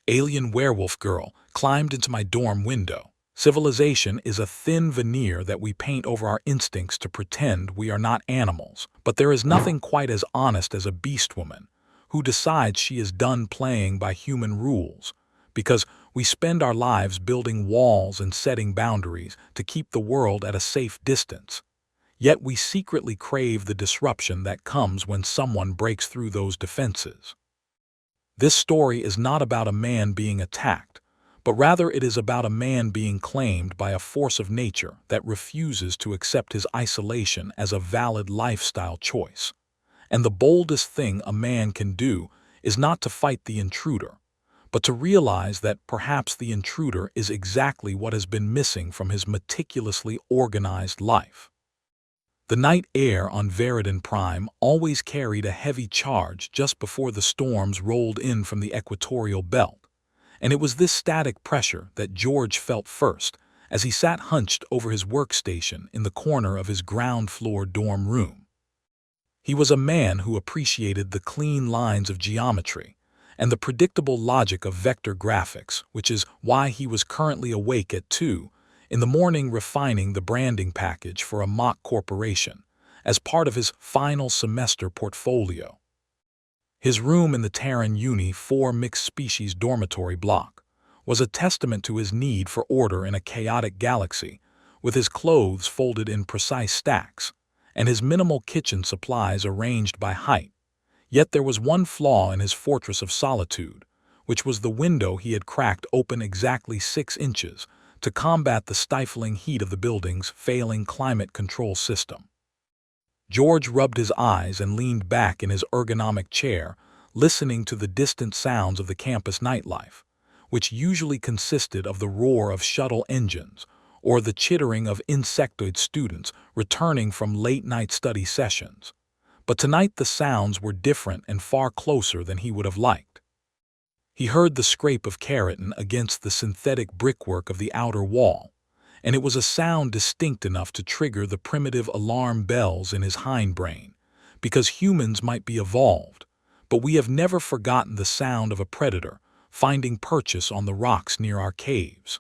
Alien werewolf girl climbed into my dorm window. Civilization is a thin veneer that we paint over our instincts to pretend we are not animals. But there is nothing quite as honest as a beast woman who decides she is done playing by human rules, because we spend our lives building walls and setting boundaries to keep the world at a safe distance. Yet we secretly crave the disruption that comes when someone breaks through those defenses. This story is not about a man being attacked, but rather it is about a man being claimed by a force of nature that refuses to accept his isolation as a valid lifestyle choice. And the boldest thing a man can do is not to fight the intruder, but to realize that perhaps the intruder is exactly what has been missing from his meticulously organized life. The night air on Veridan Prime always carried a heavy charge just before the storms rolled in from the equatorial belt, and it was this static pressure that George felt first as he sat hunched over his workstation in the corner of his ground-floor dorm room. He was a man who appreciated the clean lines of geometry and the predictable logic of vector graphics, which is why he was currently awake at 2 in the morning refining the branding package for a mock corporation as part of his final semester portfolio. His room in the Terran Uni 4 mixed-species dormitory block was a testament to his need for order in a chaotic galaxy, with his clothes folded in precise stacks and his minimal kitchen supplies arranged by height. Yet there was one flaw in his fortress of solitude, which was the window he had cracked open exactly 6 inches to combat the stifling heat of the building's failing climate control system. George rubbed his eyes and leaned back in his ergonomic chair, listening to the distant sounds of the campus nightlife, which usually consisted of the roar of shuttle engines or the chittering of insectoid students returning from late-night study sessions. But tonight the sounds were different and far closer than he would have liked. He heard the scrape of keratin against the synthetic brickwork of the outer wall, and it was a sound distinct enough to trigger the primitive alarm bells in his hindbrain, because humans might be evolved, but we have never forgotten the sound of a predator finding purchase on the rocks near our caves.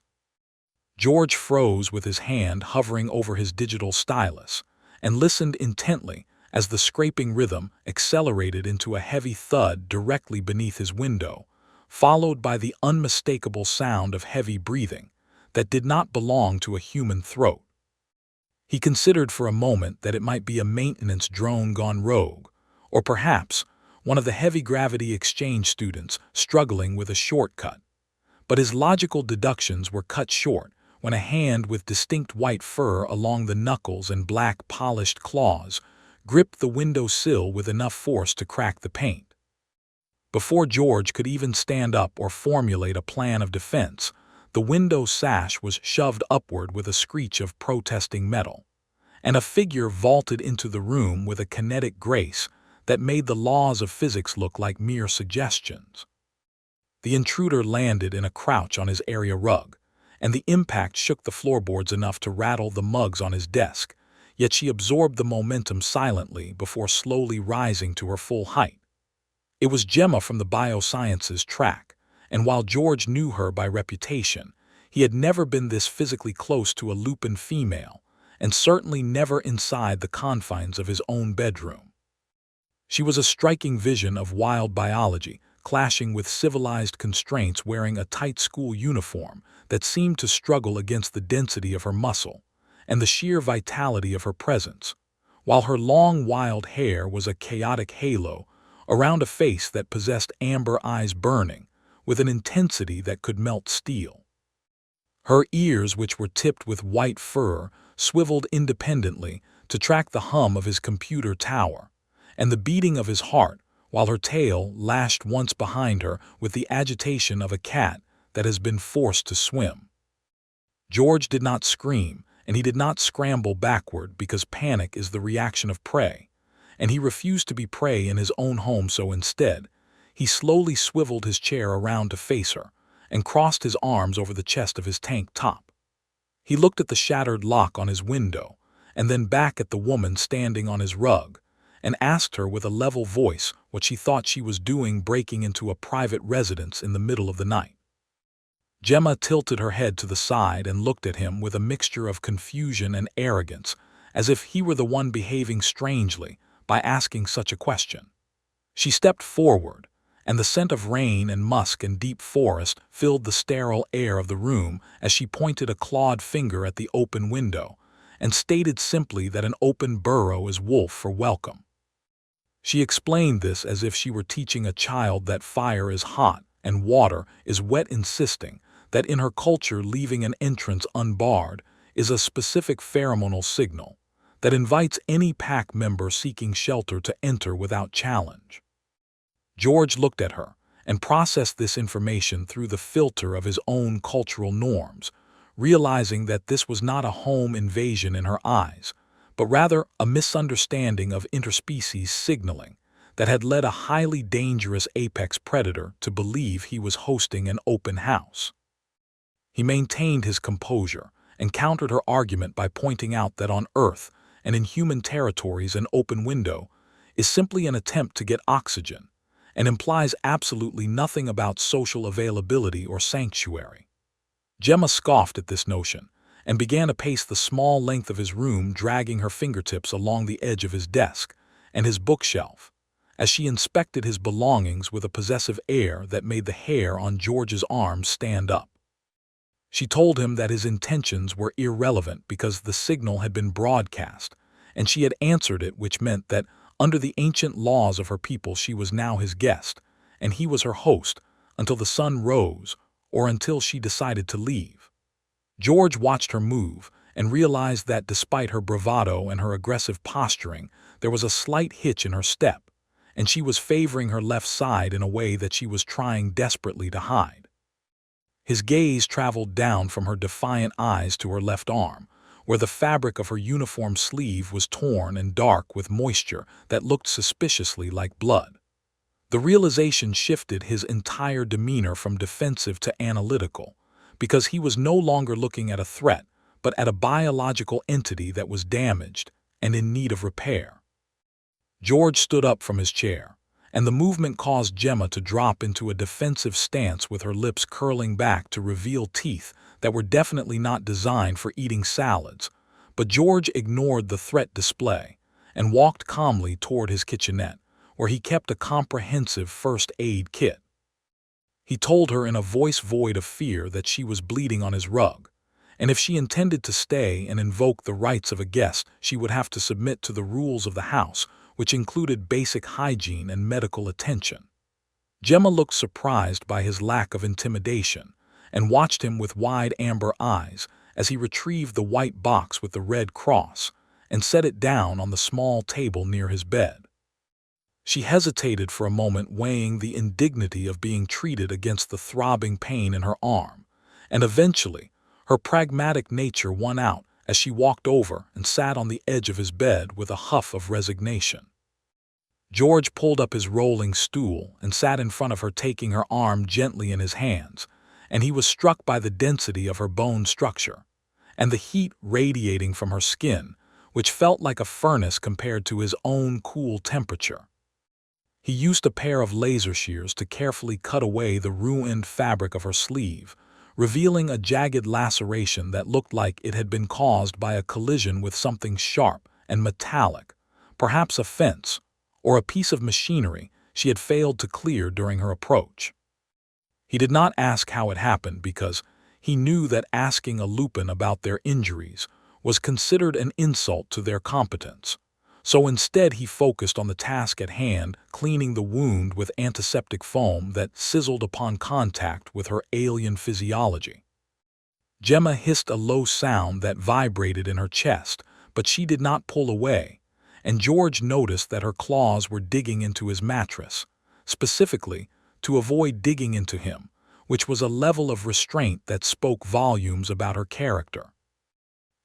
George froze with his hand hovering over his digital stylus and listened intently as the scraping rhythm accelerated into a heavy thud directly beneath his window, followed by the unmistakable sound of heavy breathing that did not belong to a human throat. He considered for a moment that it might be a maintenance drone gone rogue, or perhaps one of the heavy-gravity exchange students struggling with a shortcut. But his logical deductions were cut short when a hand with distinct white fur along the knuckles and black polished claws gripped the window sill with enough force to crack the paint. Before George could even stand up or formulate a plan of defense, the window sash was shoved upward with a screech of protesting metal, and a figure vaulted into the room with a kinetic grace that made the laws of physics look like mere suggestions. The intruder landed in a crouch on his area rug, and the impact shook the floorboards enough to rattle the mugs on his desk, yet she absorbed the momentum silently before slowly rising to her full height. It was Gemma from the biosciences track, and while George knew her by reputation, he had never been this physically close to a Lupin female, and certainly never inside the confines of his own bedroom. She was a striking vision of wild biology, clashing with civilized constraints, wearing a tight school uniform that seemed to struggle against the density of her muscle and the sheer vitality of her presence, while her long wild hair was a chaotic halo around a face that possessed amber eyes burning with an intensity that could melt steel. Her ears, which were tipped with white fur, swiveled independently to track the hum of his computer tower and the beating of his heart, while her tail lashed once behind her with the agitation of a cat that has been forced to swim. George did not scream, and he did not scramble backward, because panic is the reaction of prey, and he refused to be prey in his own home, so instead, he slowly swiveled his chair around to face her and crossed his arms over the chest of his tank top. He looked at the shattered lock on his window and then back at the woman standing on his rug and asked her with a level voice what she thought she was doing breaking into a private residence in the middle of the night. Gemma tilted her head to the side and looked at him with a mixture of confusion and arrogance, as if he were the one behaving strangely by asking such a question. She stepped forward, and the scent of rain and musk and deep forest filled the sterile air of the room as she pointed a clawed finger at the open window and stated simply that an open burrow is wolf for welcome. She explained this as if she were teaching a child that fire is hot and water is wet, insisting that in her culture leaving an entrance unbarred is a specific pheromonal signal that invites any pack member seeking shelter to enter without challenge. George looked at her and processed this information through the filter of his own cultural norms, realizing that this was not a home invasion in her eyes, but rather a misunderstanding of interspecies signaling that had led a highly dangerous apex predator to believe he was hosting an open house. He maintained his composure and countered her argument by pointing out that on Earth and in human territories an open window is simply an attempt to get oxygen and implies absolutely nothing about social availability or sanctuary. Gemma scoffed at this notion and began to pace the small length of his room, dragging her fingertips along the edge of his desk and his bookshelf, as she inspected his belongings with a possessive air that made the hair on George's arms stand up. She told him that his intentions were irrelevant because the signal had been broadcast, and she had answered it, which meant that under the ancient laws of her people she was now his guest, and he was her host until the sun rose or until she decided to leave. George watched her move and realized that despite her bravado and her aggressive posturing, there was a slight hitch in her step, and she was favoring her left side in a way that she was trying desperately to hide. His gaze traveled down from her defiant eyes to her left arm, where the fabric of her uniform sleeve was torn and dark with moisture that looked suspiciously like blood. The realization shifted his entire demeanor from defensive to analytical, because he was no longer looking at a threat, but at a biological entity that was damaged and in need of repair. George stood up from his chair, and the movement caused Gemma to drop into a defensive stance with her lips curling back to reveal teeth that were definitely not designed for eating salads, but George ignored the threat display and walked calmly toward his kitchenette, where he kept a comprehensive first aid kit. He told her in a voice void of fear that she was bleeding on his rug, and if she intended to stay and invoke the rights of a guest, she would have to submit to the rules of the house, which included basic hygiene and medical attention. Gemma looked surprised by his lack of intimidation and watched him with wide amber eyes as he retrieved the white box with the red cross and set it down on the small table near his bed. She hesitated for a moment, weighing the indignity of being treated against the throbbing pain in her arm, and eventually her pragmatic nature won out as she walked over and sat on the edge of his bed with a huff of resignation. George pulled up his rolling stool and sat in front of her, taking her arm gently in his hands, and he was struck by the density of her bone structure and the heat radiating from her skin, which felt like a furnace compared to his own cool temperature. He used a pair of laser shears to carefully cut away the ruined fabric of her sleeve, revealing a jagged laceration that looked like it had been caused by a collision with something sharp and metallic, perhaps a fence or a piece of machinery she had failed to clear during her approach. He did not ask how it happened because he knew that asking a Lupin about their injuries was considered an insult to their competence. So instead he focused on the task at hand, cleaning the wound with antiseptic foam that sizzled upon contact with her alien physiology. Gemma hissed a low sound that vibrated in her chest, but she did not pull away, and George noticed that her claws were digging into his mattress, specifically to avoid digging into him, which was a level of restraint that spoke volumes about her character.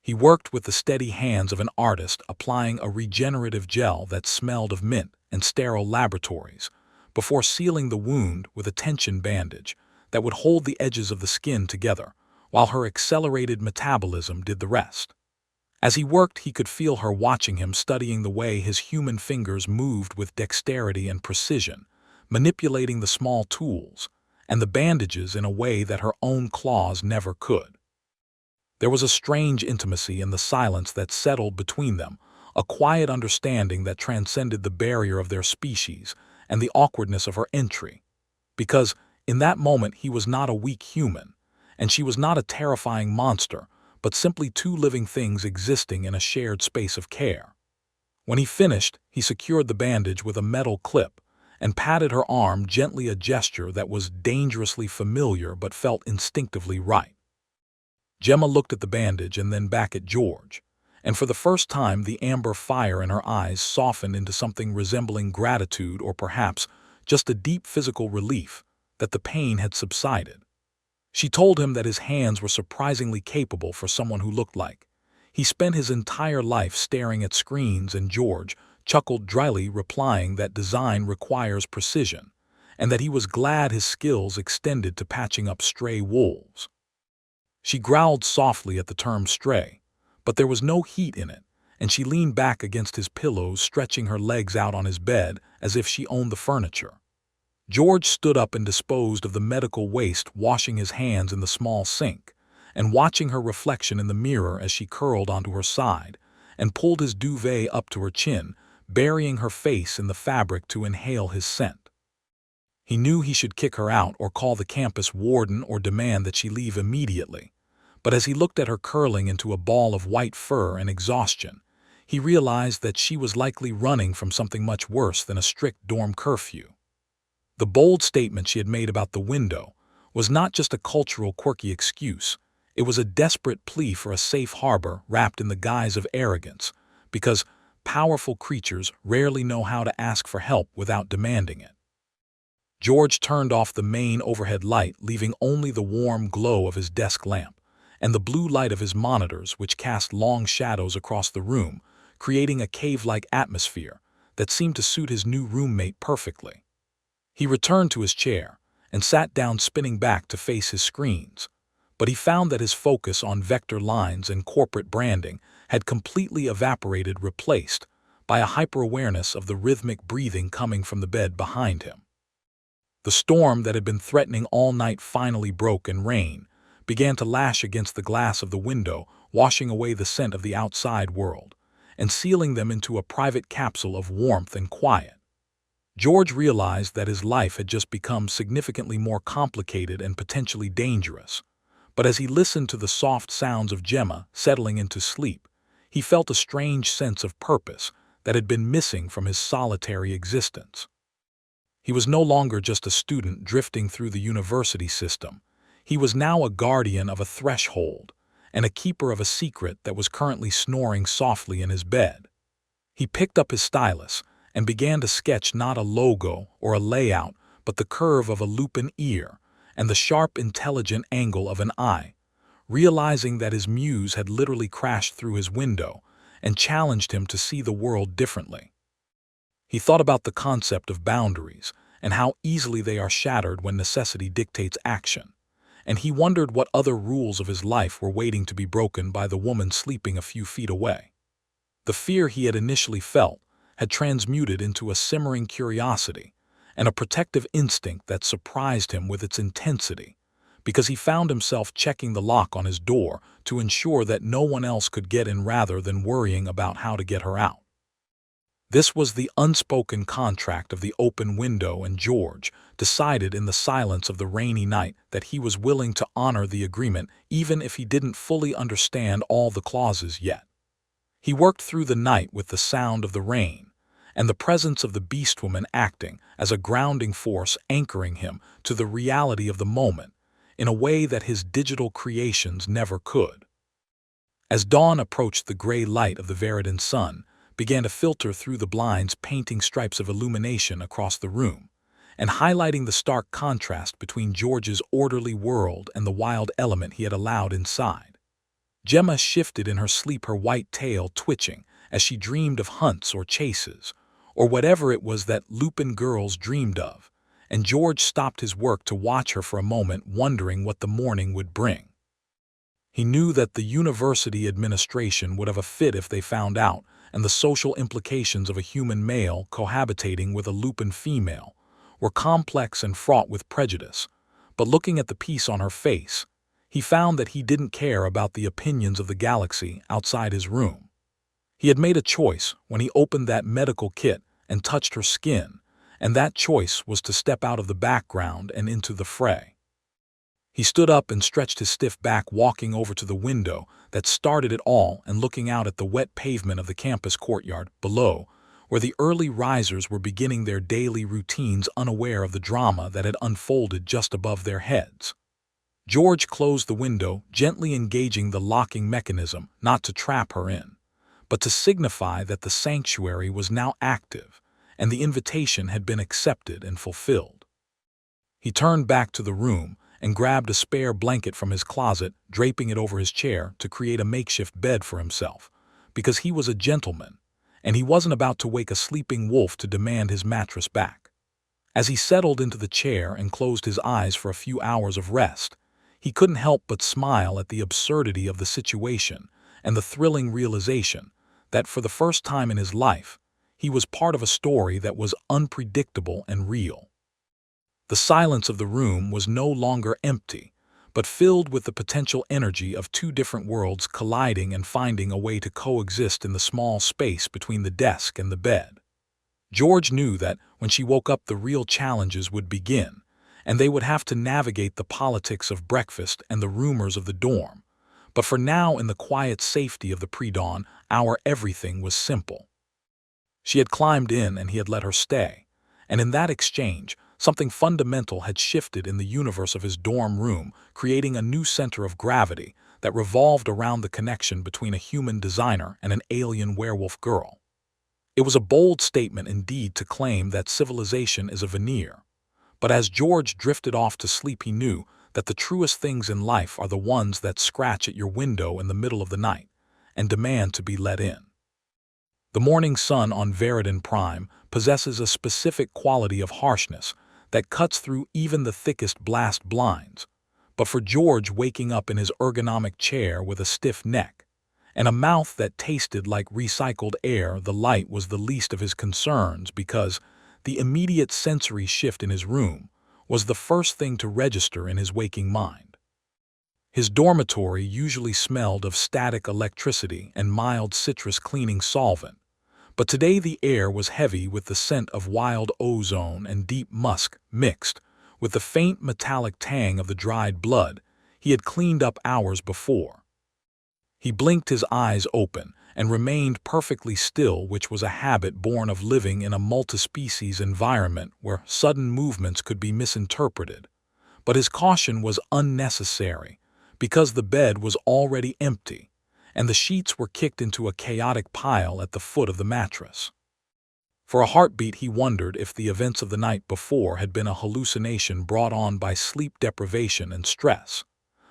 He worked with the steady hands of an artist, applying a regenerative gel that smelled of mint and sterile laboratories, before sealing the wound with a tension bandage that would hold the edges of the skin together, while her accelerated metabolism did the rest. As he worked, he could feel her watching him, studying the way his human fingers moved with dexterity and precision, manipulating the small tools, and the bandages in a way that her own claws never could. There was a strange intimacy in the silence that settled between them, a quiet understanding that transcended the barrier of their species and the awkwardness of her entry. Because, in that moment, he was not a weak human, and she was not a terrifying monster, but simply two living things existing in a shared space of care. When he finished, he secured the bandage with a metal clip and patted her arm gently, a gesture that was dangerously familiar but felt instinctively right. Gemma looked at the bandage and then back at George, and for the first time the amber fire in her eyes softened into something resembling gratitude, or perhaps just a deep physical relief that the pain had subsided. She told him that his hands were surprisingly capable for someone who looked like he spent his entire life staring at screens, and George chuckled dryly, replying that design requires precision, and that he was glad his skills extended to patching up stray wolves. She growled softly at the term stray, but there was no heat in it, and she leaned back against his pillows, stretching her legs out on his bed as if she owned the furniture. George stood up and disposed of the medical waste, washing his hands in the small sink, and watching her reflection in the mirror as she curled onto her side and pulled his duvet up to her chin, burying her face in the fabric to inhale his scent. He knew he should kick her out or call the campus warden or demand that she leave immediately, but as he looked at her curling into a ball of white fur and exhaustion, he realized that she was likely running from something much worse than a strict dorm curfew. The bold statement she had made about the window was not just a cultural quirky excuse, it was a desperate plea for a safe harbor wrapped in the guise of arrogance, because powerful creatures rarely know how to ask for help without demanding it. George turned off the main overhead light, leaving only the warm glow of his desk lamp and the blue light of his monitors, which cast long shadows across the room, creating a cave-like atmosphere that seemed to suit his new roommate perfectly. He returned to his chair and sat down, spinning back to face his screens, but he found that his focus on vector lines and corporate branding had completely evaporated, replaced by a hyper-awareness of the rhythmic breathing coming from the bed behind him. The storm that had been threatening all night finally broke, and rain began to lash against the glass of the window, washing away the scent of the outside world and sealing them into a private capsule of warmth and quiet. George realized that his life had just become significantly more complicated and potentially dangerous, but as he listened to the soft sounds of Gemma settling into sleep, he felt a strange sense of purpose that had been missing from his solitary existence. He was no longer just a student drifting through the university system. He was now a guardian of a threshold and a keeper of a secret that was currently snoring softly in his bed. He picked up his stylus and began to sketch not a logo or a layout, but the curve of a lupin ear and the sharp, intelligent angle of an eye, realizing that his muse had literally crashed through his window and challenged him to see the world differently. He thought about the concept of boundaries and how easily they are shattered when necessity dictates action, and he wondered what other rules of his life were waiting to be broken by the woman sleeping a few feet away. The fear he had initially felt had transmuted into a simmering curiosity and a protective instinct that surprised him with its intensity, because he found himself checking the lock on his door to ensure that no one else could get in rather than worrying about how to get her out. This was the unspoken contract of the open window, and George decided in the silence of the rainy night that he was willing to honor the agreement even if he didn't fully understand all the clauses yet. He worked through the night with the sound of the rain and the presence of the beastwoman acting as a grounding force, anchoring him to the reality of the moment in a way that his digital creations never could. As dawn approached, the gray light of the Veridan sun began to filter through the blinds, painting stripes of illumination across the room and highlighting the stark contrast between George's orderly world and the wild element he had allowed inside. Gemma shifted in her sleep, her white tail twitching as she dreamed of hunts or chases, or whatever it was that Lupin girls dreamed of, and George stopped his work to watch her for a moment, wondering what the morning would bring. He knew that the university administration would have a fit if they found out, and the social implications of a human male cohabitating with a Lupin female were complex and fraught with prejudice, but looking at the peace on her face, he found that he didn't care about the opinions of the galaxy outside his room. He had made a choice when he opened that medical kit and touched her skin, and that choice was to step out of the background and into the fray. He stood up and stretched his stiff back, walking over to the window that started it all and looking out at the wet pavement of the campus courtyard below, where the early risers were beginning their daily routines, unaware of the drama that had unfolded just above their heads. George closed the window, gently engaging the locking mechanism, not to trap her in, but to signify that the sanctuary was now active and the invitation had been accepted and fulfilled. He turned back to the room and grabbed a spare blanket from his closet, draping it over his chair to create a makeshift bed for himself, because he was a gentleman, and he wasn't about to wake a sleeping wolf to demand his mattress back. As he settled into the chair and closed his eyes for a few hours of rest, he couldn't help but smile at the absurdity of the situation and the thrilling realization that for the first time in his life, he was part of a story that was unpredictable and real. The silence of the room was no longer empty, but filled with the potential energy of two different worlds colliding and finding a way to coexist in the small space between the desk and the bed. George knew that when she woke up, the real challenges would begin, and they would have to navigate the politics of breakfast and the rumors of the dorm. But for now, in the quiet safety of the pre-dawn hour, everything was simple. She had climbed in and he had let her stay, and in that exchange, something fundamental had shifted in the universe of his dorm room, creating a new center of gravity that revolved around the connection between a human designer and an alien werewolf girl. It was a bold statement indeed to claim that civilization is a veneer, but as George drifted off to sleep, he knew that the truest things in life are the ones that scratch at your window in the middle of the night and demand to be let in. The morning sun on Veridan Prime possesses a specific quality of harshness that cuts through even the thickest blast blinds, but for George, waking up in his ergonomic chair with a stiff neck and a mouth that tasted like recycled air, the light was the least of his concerns, because the immediate sensory shift in his room was the first thing to register in his waking mind. His dormitory usually smelled of static electricity and mild citrus cleaning solvent, but today the air was heavy with the scent of wild ozone and deep musk mixed with the faint metallic tang of the dried blood he had cleaned up hours before. He blinked his eyes open and remained perfectly still, which was a habit born of living in a multi-species environment where sudden movements could be misinterpreted. But his caution was unnecessary, because the bed was already empty, and the sheets were kicked into a chaotic pile at the foot of the mattress. For a heartbeat, he wondered if the events of the night before had been a hallucination brought on by sleep deprivation and stress.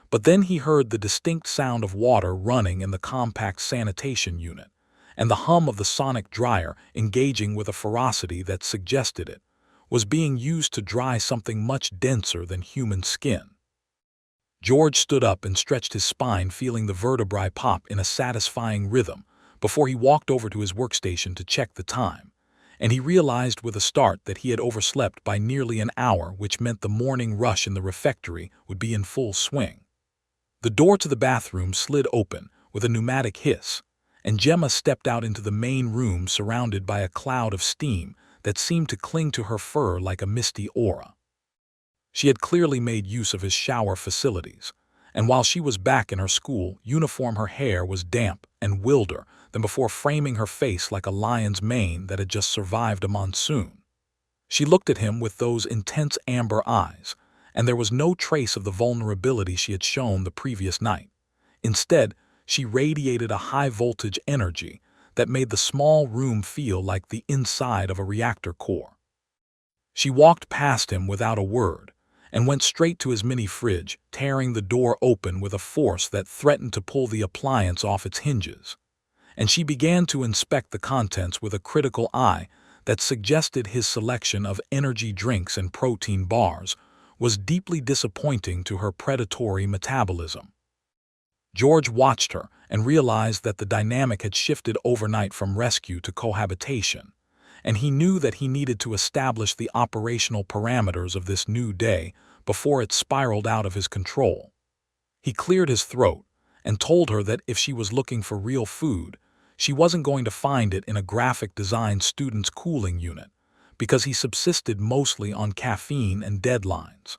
But then he heard the distinct sound of water running in the compact sanitation unit, and the hum of the sonic dryer engaging with a ferocity that suggested it was being used to dry something much denser than human skin. George stood up and stretched his spine, feeling the vertebrae pop in a satisfying rhythm before he walked over to his workstation to check the time, and he realized with a start that he had overslept by nearly an hour, which meant the morning rush in the refectory would be in full swing. The door to the bathroom slid open with a pneumatic hiss, and Gemma stepped out into the main room, surrounded by a cloud of steam that seemed to cling to her fur like a misty aura. She had clearly made use of his shower facilities, and while she was back in her school uniform, her hair was damp and wilder than before, framing her face like a lion's mane that had just survived a monsoon. She looked at him with those intense amber eyes, and there was no trace of the vulnerability she had shown the previous night. Instead, she radiated a high-voltage energy that made the small room feel like the inside of a reactor core. She walked past him without a word and went straight to his mini-fridge, tearing the door open with a force that threatened to pull the appliance off its hinges. And she began to inspect the contents with a critical eye that suggested his selection of energy drinks and protein bars was deeply disappointing to her predatory metabolism. George watched her and realized that the dynamic had shifted overnight from rescue to cohabitation, and he knew that he needed to establish the operational parameters of this new day before it spiraled out of his control. He cleared his throat and told her that if she was looking for real food, she wasn't going to find it in a graphic design student's cooling unit, because he subsisted mostly on caffeine and deadlines.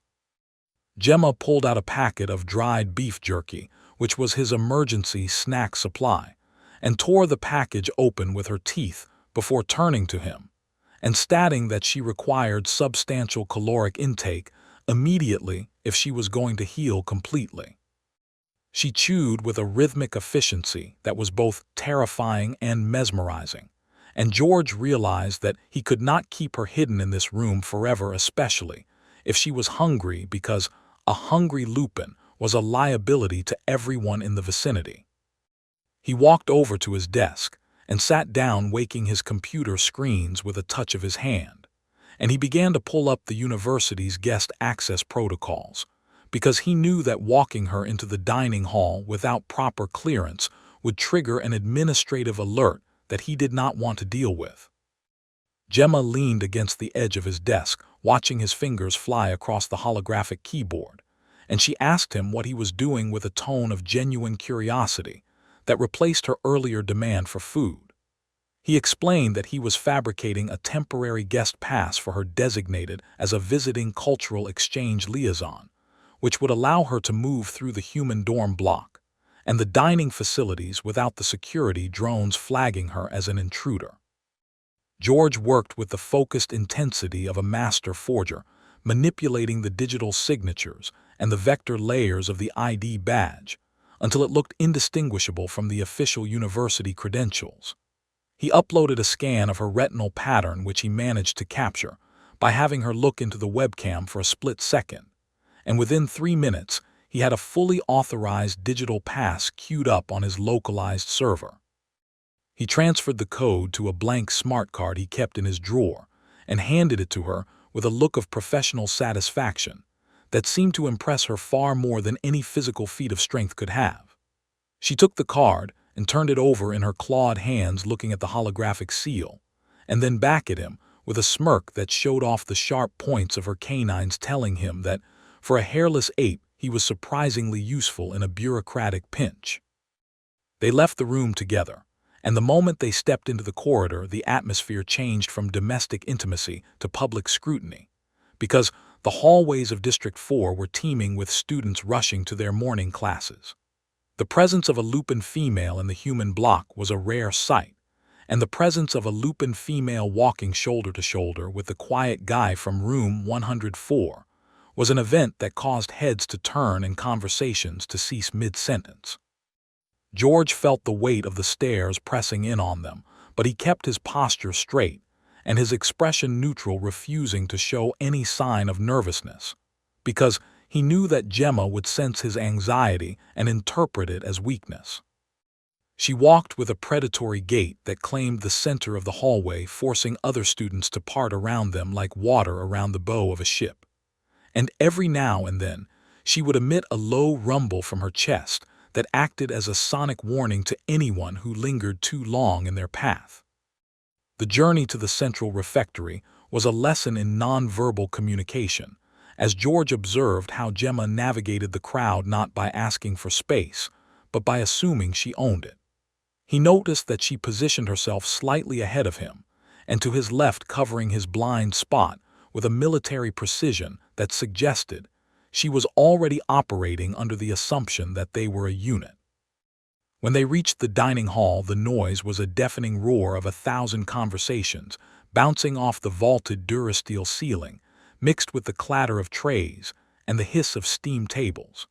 Gemma pulled out a packet of dried beef jerky, which was his emergency snack supply, and tore the package open with her teeth before turning to him and stating that she required substantial caloric intake immediately if she was going to heal completely. She chewed with a rhythmic efficiency that was both terrifying and mesmerizing, and George realized that he could not keep her hidden in this room forever, especially if she was hungry, because a hungry Lupin was a liability to everyone in the vicinity. He walked over to his desk and sat down, waking his computer screens with a touch of his hand, and he began to pull up the university's guest access protocols, because he knew that walking her into the dining hall without proper clearance would trigger an administrative alert that he did not want to deal with. Gemma leaned against the edge of his desk, watching his fingers fly across the holographic keyboard, and she asked him what he was doing with a tone of genuine curiosity that replaced her earlier demand for food. He explained that he was fabricating a temporary guest pass for her designated as a visiting cultural exchange liaison, which would allow her to move through the human dorm block and the dining facilities without the security drones flagging her as an intruder. George worked with the focused intensity of a master forger, manipulating the digital signatures and the vector layers of the ID badge until it looked indistinguishable from the official university credentials. He uploaded a scan of her retinal pattern, which he managed to capture by having her look into the webcam for a split second, and within 3 minutes, he had a fully authorized digital pass queued up on his localized server. He transferred the code to a blank smart card he kept in his drawer and handed it to her with a look of professional satisfaction that seemed to impress her far more than any physical feat of strength could have. She took the card and turned it over in her clawed hands, looking at the holographic seal, and then back at him with a smirk that showed off the sharp points of her canines, telling him that for a hairless ape, he was surprisingly useful in a bureaucratic pinch. They left the room together, and the moment they stepped into the corridor, the atmosphere changed from domestic intimacy to public scrutiny, because the hallways of District 4 were teeming with students rushing to their morning classes. The presence of a Lupin female in the human block was a rare sight, and the presence of a Lupin female walking shoulder to shoulder with the quiet guy from room 104 was an event that caused heads to turn and conversations to cease mid-sentence. George felt the weight of the stares pressing in on them, but he kept his posture straight and his expression neutral, refusing to show any sign of nervousness, because he knew that Gemma would sense his anxiety and interpret it as weakness. She walked with a predatory gait that claimed the center of the hallway, forcing other students to part around them like water around the bow of a ship. And every now and then, she would emit a low rumble from her chest that acted as a sonic warning to anyone who lingered too long in their path. The journey to the central refectory was a lesson in nonverbal communication, as George observed how Gemma navigated the crowd not by asking for space, but by assuming she owned it. He noticed that she positioned herself slightly ahead of him, and to his left, covering his blind spot with a military precision that suggested she was already operating under the assumption that they were a unit. When they reached the dining hall, the noise was a deafening roar of 1,000 conversations bouncing off the vaulted Durasteel ceiling, mixed with the clatter of trays and the hiss of steam tables.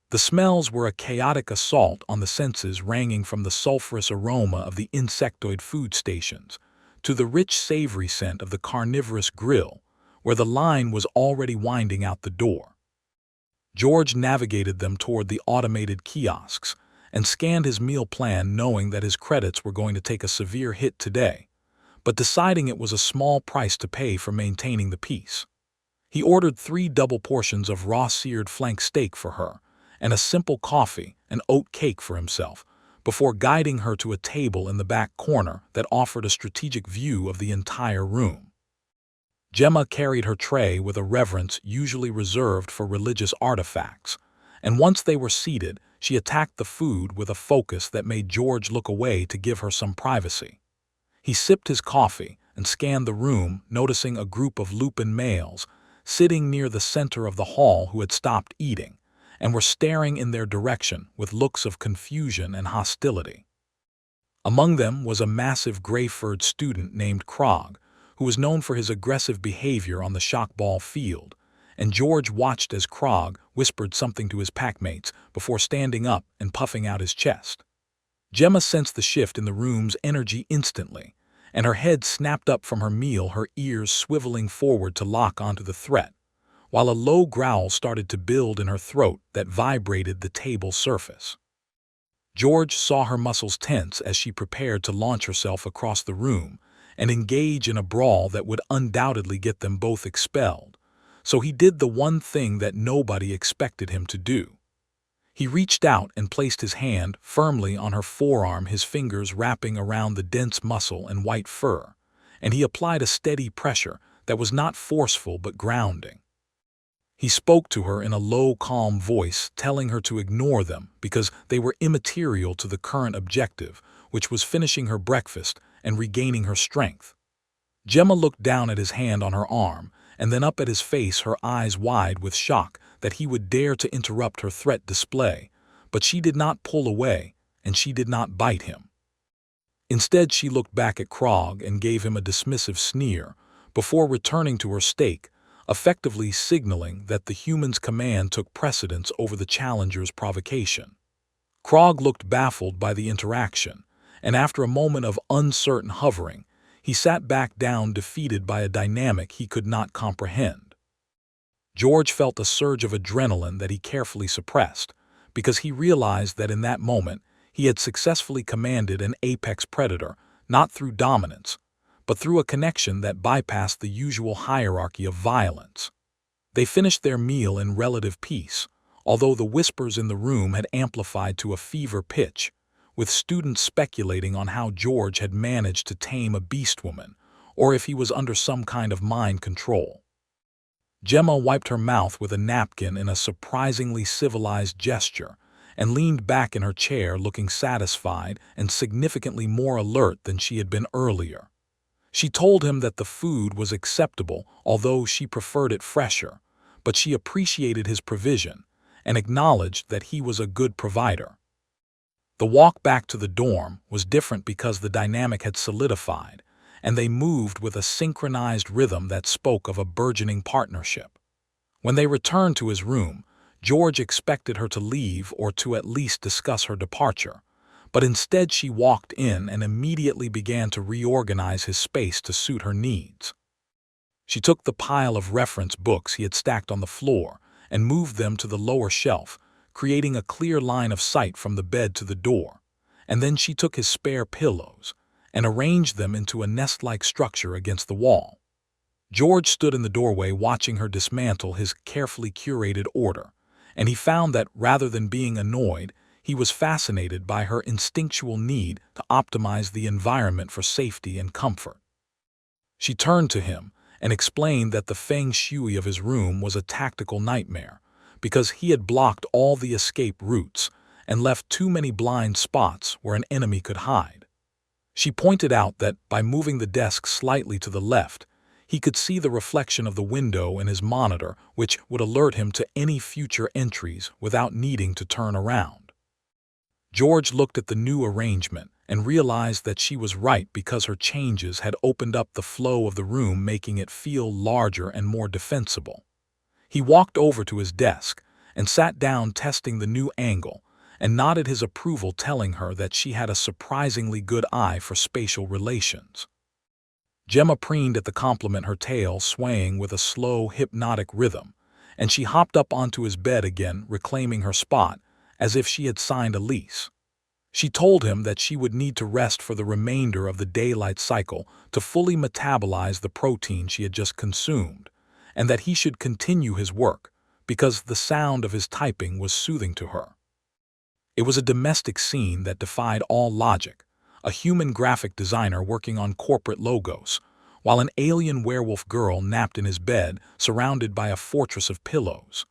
The smells were a chaotic assault on the senses, ranging from the sulfurous aroma of the insectoid food stations to the rich savory scent of the carnivorous grill, where the line was already winding out the door. George navigated them toward the automated kiosks and scanned his meal plan, knowing that his credits were going to take a severe hit today, but deciding it was a small price to pay for maintaining the peace. He ordered 3 double portions of raw seared flank steak for her and a simple coffee and oat cake for himself, before guiding her to a table in the back corner that offered a strategic view of the entire room. Gemma carried her tray with a reverence usually reserved for religious artifacts, and once they were seated, she attacked the food with a focus that made George look away to give her some privacy. He sipped his coffee and scanned the room, noticing a group of lupin males sitting near the center of the hall who had stopped eating and were staring in their direction with looks of confusion and hostility. Among them was a massive gray-furred student named Krog, who was known for his aggressive behavior on the shockball field, and George watched as Krog whispered something to his packmates before standing up and puffing out his chest. Gemma sensed the shift in the room's energy instantly, and her head snapped up from her meal, her ears swiveling forward to lock onto the threat, while a low growl started to build in her throat that vibrated the table surface. George saw her muscles tense as she prepared to launch herself across the room and engage in a brawl that would undoubtedly get them both expelled, so he did the one thing that nobody expected him to do. He reached out and placed his hand firmly on her forearm, his fingers wrapping around the dense muscle and white fur, and he applied a steady pressure that was not forceful but grounding. He spoke to her in a low, calm voice, telling her to ignore them because they were immaterial to the current objective, which was finishing her breakfast and regaining her strength. Gemma looked down at his hand on her arm and then up at his face, her eyes wide with shock that he would dare to interrupt her threat display, but she did not pull away and she did not bite him. Instead, she looked back at Krog and gave him a dismissive sneer before returning to her steak, effectively signaling that the human's command took precedence over the challenger's provocation. Krog looked baffled by the interaction, and after a moment of uncertain hovering, he sat back down, defeated by a dynamic he could not comprehend. George felt a surge of adrenaline that he carefully suppressed, because he realized that in that moment he had successfully commanded an apex predator, not through dominance, but through a connection that bypassed the usual hierarchy of violence. They finished their meal in relative peace, although the whispers in the room had amplified to a fever pitch, with students speculating on how George had managed to tame a beast woman, or if he was under some kind of mind control. Gemma wiped her mouth with a napkin in a surprisingly civilized gesture and leaned back in her chair, looking satisfied and significantly more alert than she had been earlier. She told him that the food was acceptable, although she preferred it fresher, but she appreciated his provision and acknowledged that he was a good provider. The walk back to the dorm was different because the dynamic had solidified, and they moved with a synchronized rhythm that spoke of a burgeoning partnership. When they returned to his room, George expected her to leave or to at least discuss her departure, but instead she walked in and immediately began to reorganize his space to suit her needs. She took the pile of reference books he had stacked on the floor and moved them to the lower shelf, creating a clear line of sight from the bed to the door, and then she took his spare pillows and arranged them into a nest-like structure against the wall. George stood in the doorway watching her dismantle his carefully curated order, and he found that rather than being annoyed, he was fascinated by her instinctual need to optimize the environment for safety and comfort. She turned to him and explained that the feng shui of his room was a tactical nightmare, because he had blocked all the escape routes and left too many blind spots where an enemy could hide. She pointed out that by moving the desk slightly to the left, he could see the reflection of the window in his monitor, which would alert him to any future entries without needing to turn around. George looked at the new arrangement and realized that she was right, because her changes had opened up the flow of the room, making it feel larger and more defensible. He walked over to his desk and sat down, testing the new angle, and nodded his approval, telling her that she had a surprisingly good eye for spatial relations. Gemma preened at the compliment, her tail swaying with a slow, hypnotic rhythm, and she hopped up onto his bed again, reclaiming her spot as if she had signed a lease. She told him that she would need to rest for the remainder of the daylight cycle to fully metabolize the protein she had just consumed, and that he should continue his work because the sound of his typing was soothing to her. It was a domestic scene that defied all logic, a human graphic designer working on corporate logos, while an alien werewolf girl napped in his bed, surrounded by a fortress of pillows.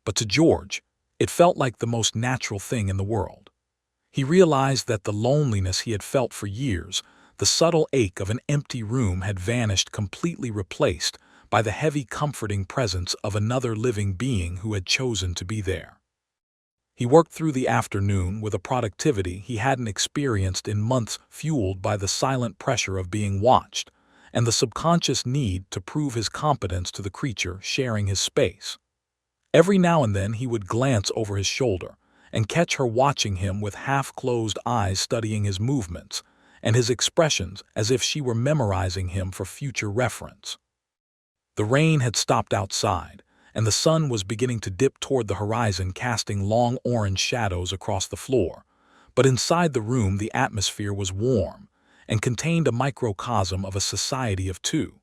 But to George, it felt like the most natural thing in the world. He realized that the loneliness he had felt for years, the subtle ache of an empty room, had vanished, completely replaced by the heavy, comforting presence of another living being who had chosen to be there. He worked through the afternoon with a productivity he hadn't experienced in months, fueled by the silent pressure of being watched and the subconscious need to prove his competence to the creature sharing his space. Every now and then he would glance over his shoulder and catch her watching him with half-closed eyes, studying his movements and his expressions as if she were memorizing him for future reference. The rain had stopped outside, and the sun was beginning to dip toward the horizon, casting long orange shadows across the floor. But inside the room the atmosphere was warm and contained a microcosm of a society of two.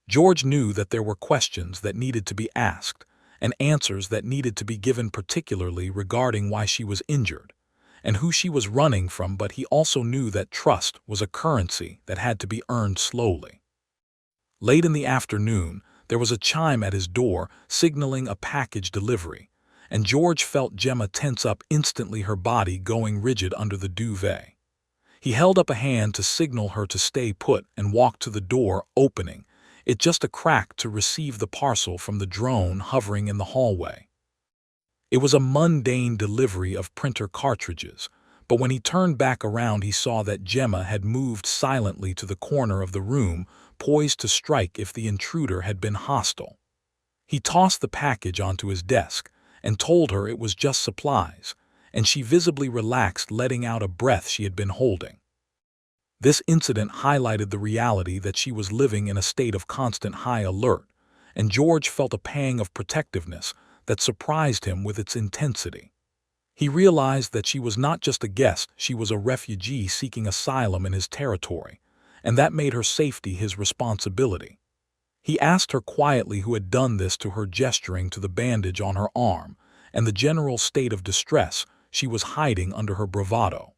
George knew that there were questions that needed to be asked and answers that needed to be given, particularly regarding why she was injured and who she was running from, but he also knew that trust was a currency that had to be earned slowly. Late in the afternoon, there was a chime at his door, signaling a package delivery, and George felt Gemma tense up instantly, her body going rigid under the duvet. He held up a hand to signal her to stay put and walked to the door, opening it just a crack to receive the parcel from the drone hovering in the hallway. It was a mundane delivery of printer cartridges, but when he turned back around he saw that Gemma had moved silently to the corner of the room, poised to strike if the intruder had been hostile. He tossed the package onto his desk and told her it was just supplies, and she visibly relaxed, letting out a breath she had been holding. This incident highlighted the reality that she was living in a state of constant high alert, and George felt a pang of protectiveness that surprised him with its intensity. He realized that she was not just a guest, she was a refugee seeking asylum in his territory, and that made her safety his responsibility. He asked her quietly who had done this to her, gesturing to the bandage on her arm and the general state of distress she was hiding under her bravado.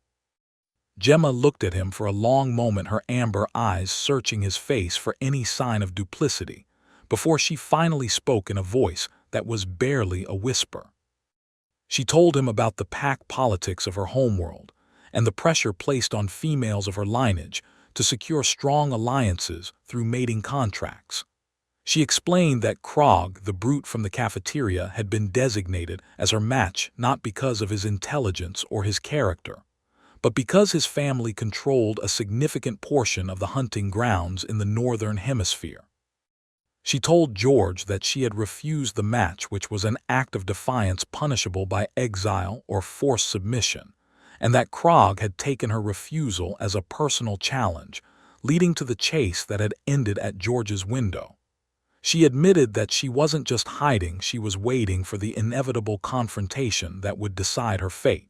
Gemma looked at him for a long moment, her amber eyes searching his face for any sign of duplicity, before she finally spoke in a voice that was barely a whisper. She told him about the pack politics of her homeworld and the pressure placed on females of her lineage to secure strong alliances through mating contracts. She explained that Krog, the brute from the cafeteria, had been designated as her match not because of his intelligence or his character, but because his family controlled a significant portion of the hunting grounds in the northern hemisphere. She told George that she had refused the match, which was an act of defiance punishable by exile or forced submission, and that Krog had taken her refusal as a personal challenge, leading to the chase that had ended at George's window. She admitted that she wasn't just hiding, she was waiting for the inevitable confrontation that would decide her fate.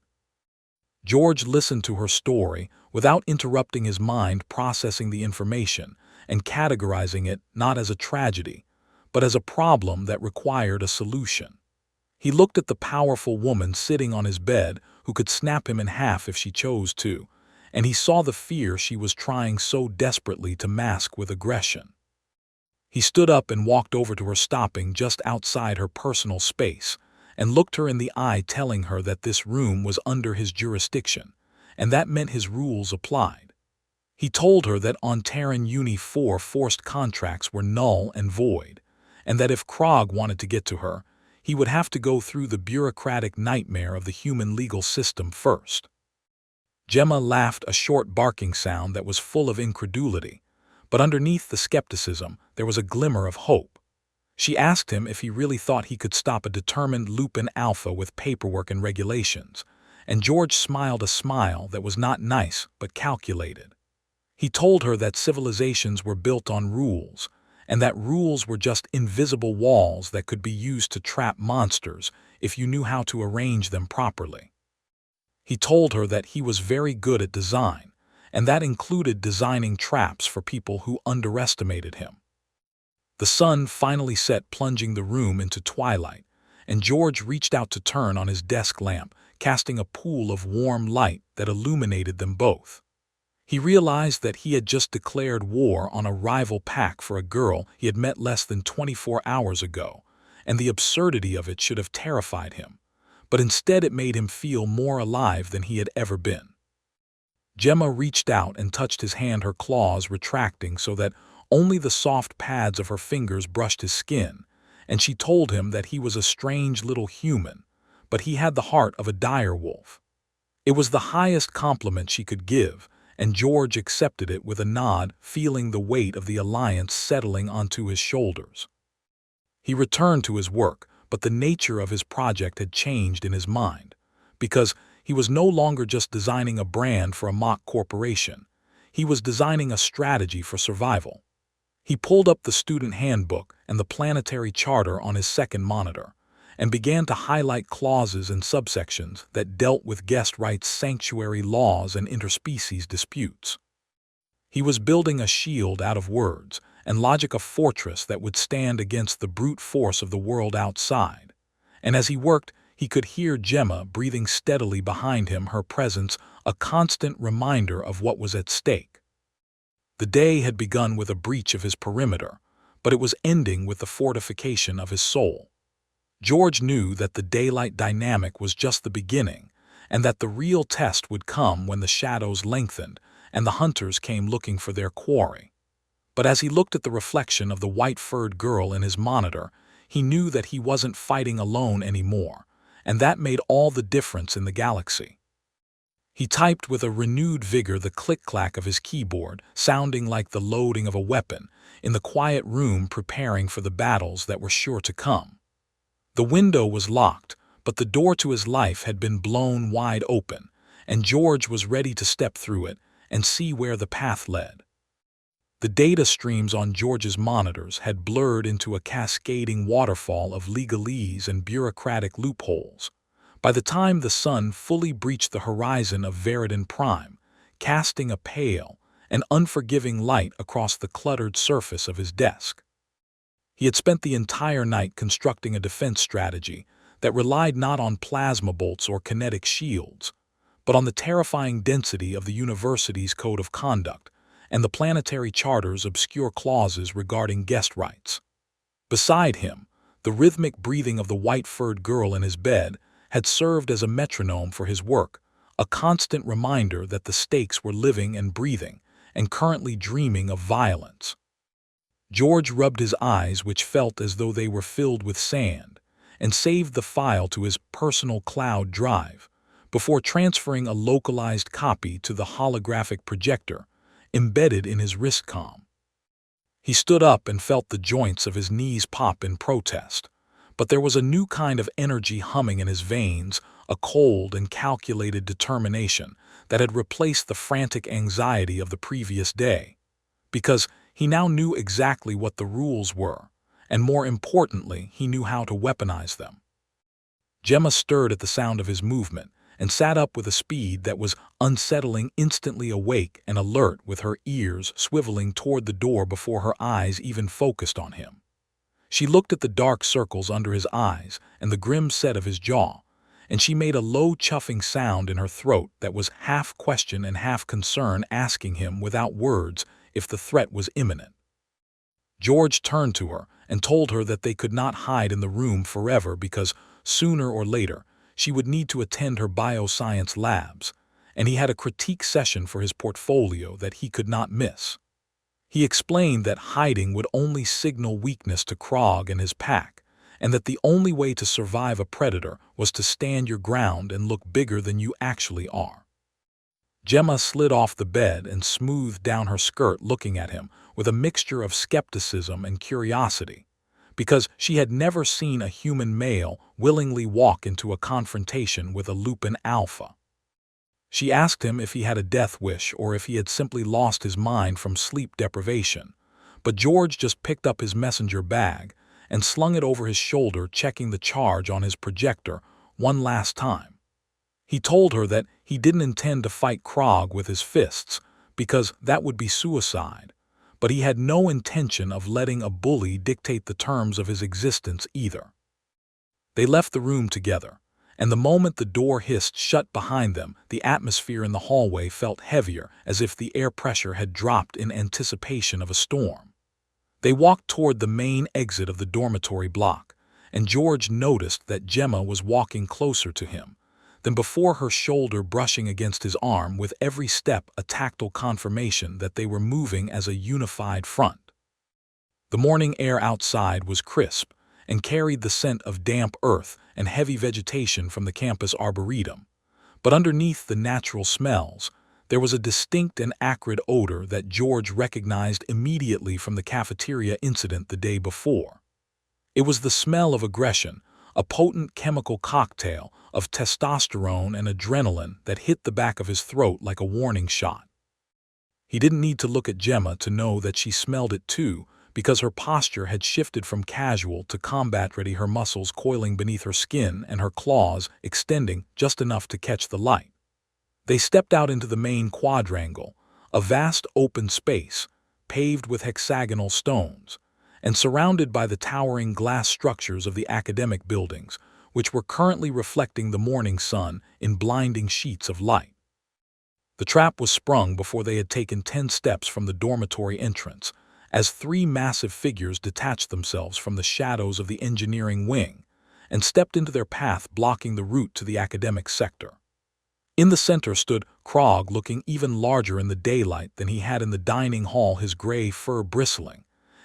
George listened to her story without interrupting, his mind processing the information and categorizing it not as a tragedy, but as a problem that required a solution. He looked at the powerful woman sitting on his bed who could snap him in half if she chose to, and he saw the fear she was trying so desperately to mask with aggression. He stood up and walked over to her, stopping just outside her personal space, and looked her in the eye, telling her that this room was under his jurisdiction, and that meant his rules applied. He told her that on Terran Uni 4 forced contracts were null and void, and that if Krog wanted to get to her, he would have to go through the bureaucratic nightmare of the human legal system first. Gemma laughed, a short barking sound that was full of incredulity, but underneath the skepticism there was a glimmer of hope. She asked him if he really thought he could stop a determined Lupin Alpha with paperwork and regulations, and George smiled, a smile that was not nice but calculated. He told her that civilizations were built on rules, and that rules were just invisible walls that could be used to trap monsters if you knew how to arrange them properly. He told her that he was very good at design, and that included designing traps for people who underestimated him. The sun finally set, plunging the room into twilight, and George reached out to turn on his desk lamp, casting a pool of warm light that illuminated them both. He realized that he had just declared war on a rival pack for a girl he had met less than 24 hours ago, and the absurdity of it should have terrified him, but instead it made him feel more alive than he had ever been. Gemma reached out and touched his hand, her claws retracting so that only the soft pads of her fingers brushed his skin, and she told him that he was a strange little human, but he had the heart of a dire wolf. It was the highest compliment she could give, and George accepted it with a nod, feeling the weight of the alliance settling onto his shoulders. He returned to his work, but the nature of his project had changed in his mind, because he was no longer just designing a brand for a mock corporation. He was designing a strategy for survival. He pulled up the student handbook and the planetary charter on his second monitor, and began to highlight clauses and subsections that dealt with guest rights, sanctuary laws, and interspecies disputes. He was building a shield out of words, and logic, a fortress that would stand against the brute force of the world outside. And as he worked, he could hear Gemma breathing steadily behind him, her presence a constant reminder of what was at stake. The day had begun with a breach of his perimeter, but it was ending with the fortification of his soul. George knew that the daylight dynamic was just the beginning, and that the real test would come when the shadows lengthened and the hunters came looking for their quarry. But as he looked at the reflection of the white-furred girl in his monitor, he knew that he wasn't fighting alone anymore, and that made all the difference in the galaxy. He typed with a renewed vigor, the click-clack of his keyboard, sounding like the loading of a weapon, in the quiet room preparing for the battles that were sure to come. The window was locked, but the door to his life had been blown wide open, and George was ready to step through it and see where the path led. The data streams on George's monitors had blurred into a cascading waterfall of legalese and bureaucratic loopholes. By the time the sun fully breached the horizon of Veridan Prime, casting a pale and unforgiving light across the cluttered surface of his desk. He had spent the entire night constructing a defense strategy that relied not on plasma bolts or kinetic shields, but on the terrifying density of the university's code of conduct and the planetary charter's obscure clauses regarding guest rights. Beside him, the rhythmic breathing of the white-furred girl in his bed had served as a metronome for his work, a constant reminder that the stakes were living and breathing, and currently dreaming of violence. George rubbed his eyes, which felt as though they were filled with sand, and saved the file to his personal cloud drive, before transferring a localized copy to the holographic projector embedded in his wristcom. He stood up and felt the joints of his knees pop in protest, but there was a new kind of energy humming in his veins, a cold and calculated determination that had replaced the frantic anxiety of the previous day, because he now knew exactly what the rules were, and more importantly, he knew how to weaponize them. Gemma stirred at the sound of his movement and sat up with a speed that was unsettling, instantly awake and alert, with her ears swiveling toward the door before her eyes even focused on him. She looked at the dark circles under his eyes and the grim set of his jaw, and she made a low chuffing sound in her throat that was half question and half concern, asking him without words if the threat was imminent. George turned to her and told her that they could not hide in the room forever, because sooner or later she would need to attend her bioscience labs, and he had a critique session for his portfolio that he could not miss. He explained that hiding would only signal weakness to Krog and his pack, and that the only way to survive a predator was to stand your ground and look bigger than you actually are. Gemma slid off the bed and smoothed down her skirt, looking at him with a mixture of skepticism and curiosity, because she had never seen a human male willingly walk into a confrontation with a Lupin Alpha. She asked him if he had a death wish or if he had simply lost his mind from sleep deprivation, but George just picked up his messenger bag and slung it over his shoulder, checking the charge on his projector one last time. He told her that he didn't intend to fight Krog with his fists, because that would be suicide, but he had no intention of letting a bully dictate the terms of his existence either. They left the room together, and the moment the door hissed shut behind them, the atmosphere in the hallway felt heavier, as if the air pressure had dropped in anticipation of a storm. They walked toward the main exit of the dormitory block, and George noticed that Gemma was walking closer to him than before, her shoulder brushing against his arm, with every step a tactile confirmation that they were moving as a unified front. The morning air outside was crisp and carried the scent of damp earth and heavy vegetation from the campus arboretum, but underneath the natural smells, there was a distinct and acrid odor that George recognized immediately from the cafeteria incident the day before. It was the smell of aggression, a potent chemical cocktail of testosterone and adrenaline that hit the back of his throat like a warning shot. He didn't need to look at Gemma to know that she smelled it too, because her posture had shifted from casual to combat-ready, her muscles coiling beneath her skin and her claws extending just enough to catch the light. They stepped out into the main quadrangle, a vast open space, paved with hexagonal stones, and surrounded by the towering glass structures of the academic buildings, which were currently reflecting the morning sun in blinding sheets of light. The trap was sprung before they had taken 10 steps from the dormitory entrance, as 3 massive figures detached themselves from the shadows of the engineering wing and stepped into their path, blocking the route to the academic sector. In the center stood Krog, looking even larger in the daylight than he had in the dining hall, his gray fur bristling,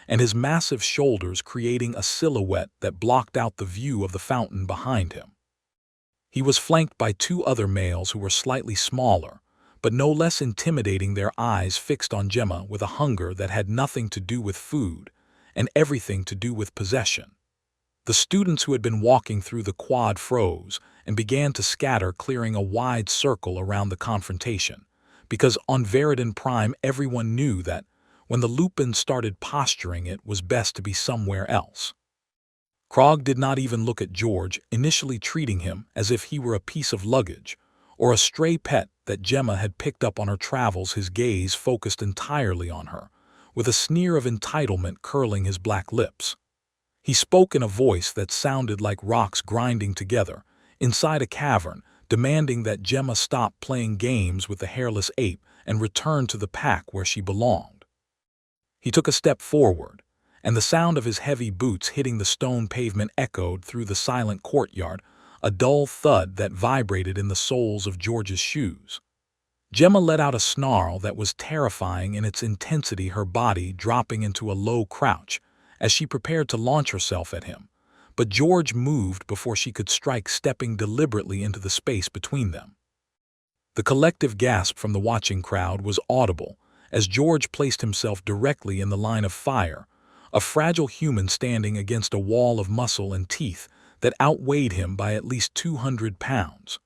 and his massive shoulders creating a silhouette that blocked out the view of the fountain behind him. He was flanked by 2 other males who were slightly smaller, but no less intimidating, their eyes fixed on Gemma with a hunger that had nothing to do with food and everything to do with possession. The students who had been walking through the quad froze and began to scatter, clearing a wide circle around the confrontation, because on Veridon Prime everyone knew that when the Lupins started posturing, it was best to be somewhere else. Krog did not even look at George, initially treating him as if he were a piece of luggage or a stray pet that Gemma had picked up on her travels. His gaze focused entirely on her, with a sneer of entitlement curling his black lips. He spoke in a voice that sounded like rocks grinding together inside a cavern, demanding that Gemma stop playing games with the hairless ape and return to the pack where she belonged. He took a step forward, and the sound of his heavy boots hitting the stone pavement echoed through the silent courtyard, a dull thud that vibrated in the soles of George's shoes. Gemma let out a snarl that was terrifying in its intensity, her body dropping into a low crouch as she prepared to launch herself at him, but George moved before she could strike, stepping deliberately into the space between them. The collective gasp from the watching crowd was audible as George placed himself directly in the line of fire, a fragile human standing against a wall of muscle and teeth that outweighed him by at least 200 pounds.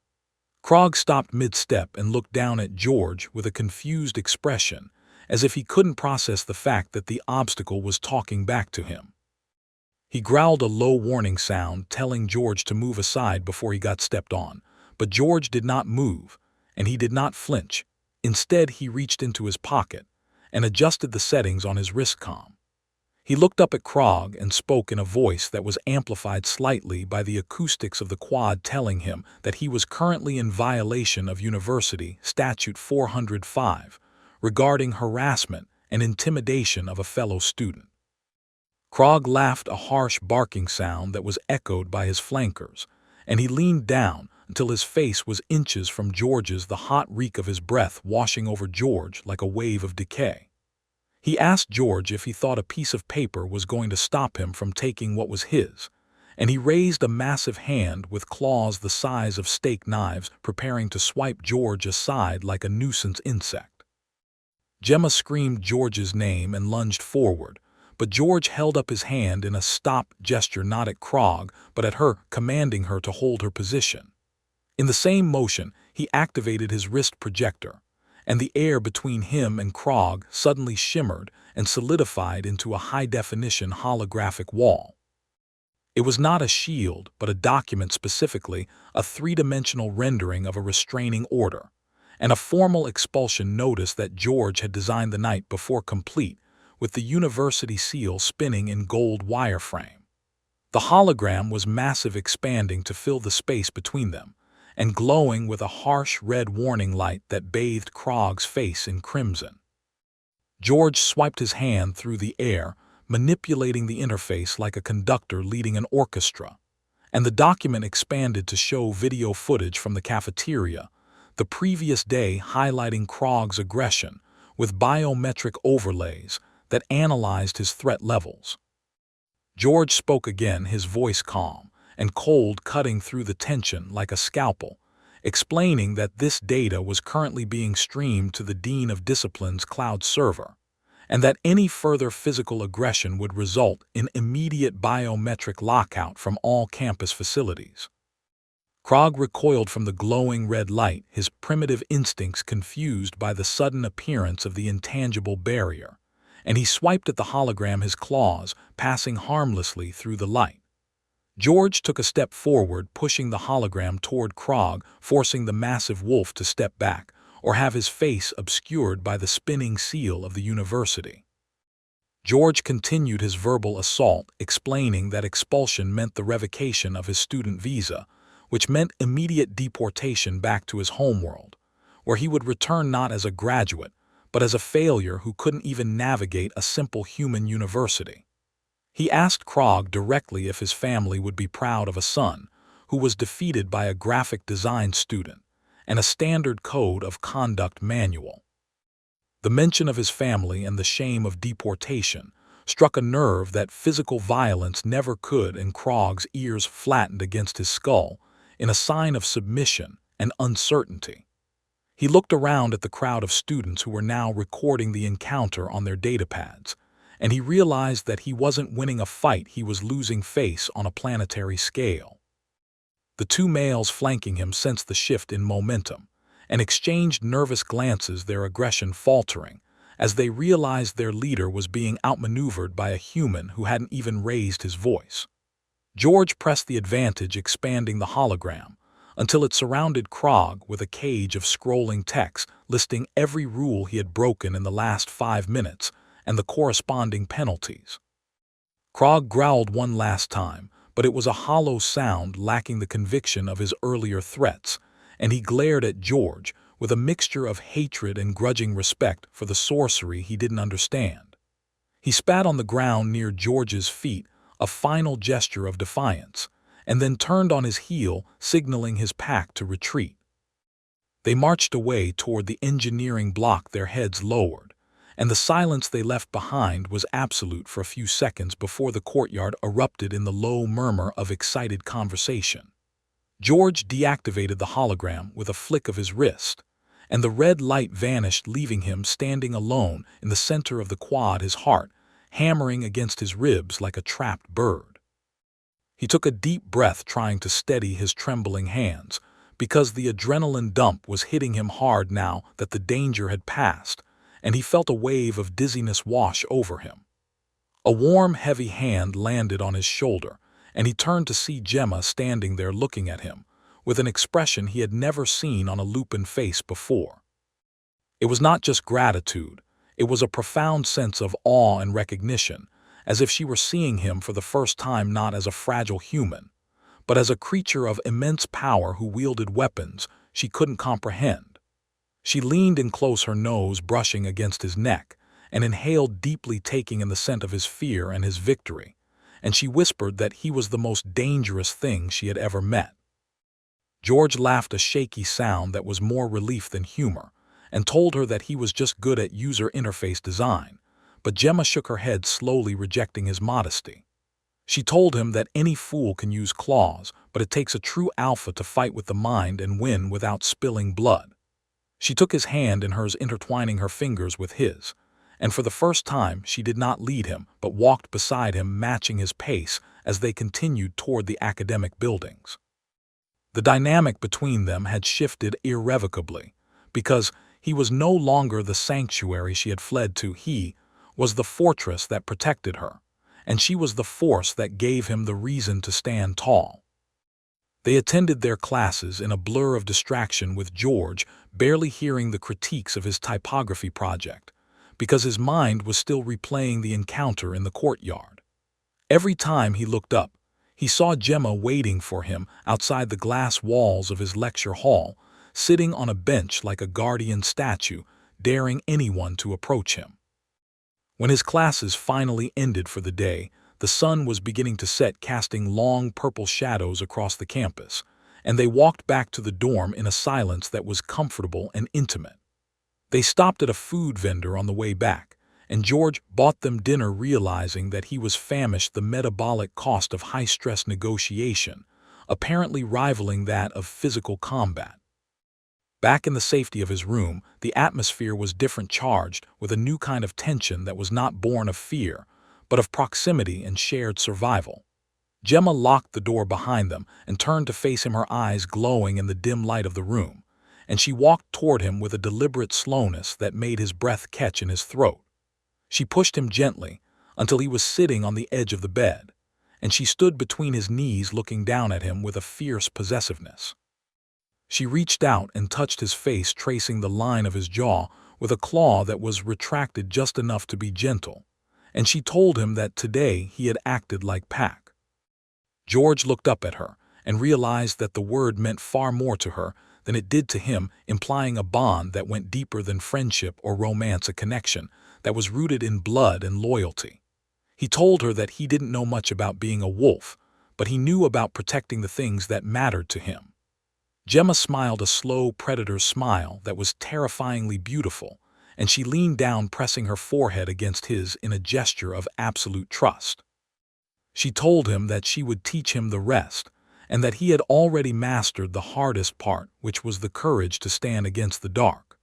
Krog stopped mid-step and looked down at George with a confused expression, as if he couldn't process the fact that the obstacle was talking back to him. He growled a low warning sound, telling George to move aside before he got stepped on, but George did not move, and he did not flinch. Instead, he reached into his pocket and adjusted the settings on his wristcom. He looked up at Krog and spoke in a voice that was amplified slightly by the acoustics of the quad, telling him that he was currently in violation of University Statute 405 regarding harassment and intimidation of a fellow student. Krog laughed, a harsh barking sound that was echoed by his flankers, and he leaned down until his face was inches from George's, the hot reek of his breath washing over George like a wave of decay. He asked George if he thought a piece of paper was going to stop him from taking what was his, and he raised a massive hand with claws the size of steak knives, preparing to swipe George aside like a nuisance insect. Gemma screamed George's name and lunged forward, but George held up his hand in a stop gesture, not at Krog, but at her, commanding her to hold her position. In the same motion, he activated his wrist projector, and the air between him and Krog suddenly shimmered and solidified into a high-definition holographic wall. It was not a shield, but a document, specifically a 3-dimensional rendering of a restraining order, and a formal expulsion notice that George had designed the night before, complete with the university seal spinning in gold wireframe. The hologram was massive, expanding to fill the space between them, and glowing with a harsh red warning light that bathed Krog's face in crimson. George swiped his hand through the air, manipulating the interface like a conductor leading an orchestra, and the document expanded to show video footage from the cafeteria, the previous day, highlighting Krog's aggression with biometric overlays that analyzed his threat levels. George spoke again, his voice calm and cold, cutting through the tension like a scalpel, explaining that this data was currently being streamed to the Dean of Discipline's cloud server, and that any further physical aggression would result in immediate biometric lockout from all campus facilities. Krog recoiled from the glowing red light, his primitive instincts confused by the sudden appearance of the intangible barrier, and he swiped at the hologram, his claws passing harmlessly through the light. George took a step forward, pushing the hologram toward Krog, forcing the massive wolf to step back or have his face obscured by the spinning seal of the university. George continued his verbal assault, explaining that expulsion meant the revocation of his student visa, which meant immediate deportation back to his homeworld, where he would return not as a graduate, but as a failure who couldn't even navigate a simple human university. He asked Krog directly if his family would be proud of a son who was defeated by a graphic design student and a standard code of conduct manual. The mention of his family and the shame of deportation struck a nerve that physical violence never could, and Krog's ears flattened against his skull in a sign of submission and uncertainty. He looked around at the crowd of students who were now recording the encounter on their datapads, and he realized that he wasn't winning a fight, he was losing face on a planetary scale. The two males flanking him sensed the shift in momentum and exchanged nervous glances, their aggression faltering as they realized their leader was being outmaneuvered by a human who hadn't even raised his voice. George pressed the advantage, expanding the hologram until it surrounded Krog with a cage of scrolling text listing every rule he had broken in the last 5 minutes and the corresponding penalties. Krog growled one last time, but it was a hollow sound lacking the conviction of his earlier threats, and he glared at George with a mixture of hatred and grudging respect for the sorcery he didn't understand. He spat on the ground near George's feet, a final gesture of defiance, and then turned on his heel, signaling his pack to retreat. They marched away toward the engineering block, their heads lowered, and the silence they left behind was absolute for a few seconds before the courtyard erupted in the low murmur of excited conversation. George deactivated the hologram with a flick of his wrist, and the red light vanished, leaving him standing alone in the center of the quad, his heart hammering against his ribs like a trapped bird. He took a deep breath, trying to steady his trembling hands, because the adrenaline dump was hitting him hard now that the danger had passed, and he felt a wave of dizziness wash over him. A warm, heavy hand landed on his shoulder, and he turned to see Gemma standing there looking at him, with an expression he had never seen on a Lupin face before. It was not just gratitude, it was a profound sense of awe and recognition, as if she were seeing him for the first time not as a fragile human, but as a creature of immense power who wielded weapons she couldn't comprehend. She leaned in close, her nose brushing against his neck, and inhaled deeply, taking in the scent of his fear and his victory, and she whispered that he was the most dangerous thing she had ever met. George laughed, a shaky sound that was more relief than humor, and told her that he was just good at user interface design, but Gemma shook her head, slowly rejecting his modesty. She told him that any fool can use claws, but it takes a true alpha to fight with the mind and win without spilling blood. She took his hand in hers, intertwining her fingers with his, and for the first time she did not lead him, but walked beside him, matching his pace as they continued toward the academic buildings. The dynamic between them had shifted irrevocably, because he was no longer the sanctuary she had fled to. He was the fortress that protected her, and she was the force that gave him the reason to stand tall. They attended their classes in a blur of distraction, with George barely hearing the critiques of his typography project, because his mind was still replaying the encounter in the courtyard. Every time he looked up, He saw Gemma waiting for him outside the glass walls of his lecture hall, sitting on a bench like a guardian statue, daring anyone to approach him. When his classes finally ended for the day, the sun was beginning to set, casting long purple shadows across the campus, and they walked back to the dorm in a silence that was comfortable and intimate. They stopped at a food vendor on the way back, and George bought them dinner, realizing that he was famished, the metabolic cost of high-stress negotiation, apparently rivaling that of physical combat. Back in the safety of his room, the atmosphere was different, charged with a new kind of tension that was not born of fear, but of proximity and shared survival. Gemma locked the door behind them and turned to face him, her eyes glowing in the dim light of the room, and she walked toward him with a deliberate slowness that made his breath catch in his throat. She pushed him gently until he was sitting on the edge of the bed, and she stood between his knees, looking down at him with a fierce possessiveness. She reached out and touched his face, tracing the line of his jaw with a claw that was retracted just enough to be gentle, and she told him that today he had acted like Pac. George looked up at her and realized that the word meant far more to her than it did to him, implying a bond that went deeper than friendship or romance, a connection that was rooted in blood and loyalty. He told her that he didn't know much about being a wolf, but he knew about protecting the things that mattered to him. Gemma smiled, a slow predator's smile that was terrifyingly beautiful, and she leaned down, pressing her forehead against his in a gesture of absolute trust. She told him that she would teach him the rest, and that he had already mastered the hardest part, which was the courage to stand against the dark.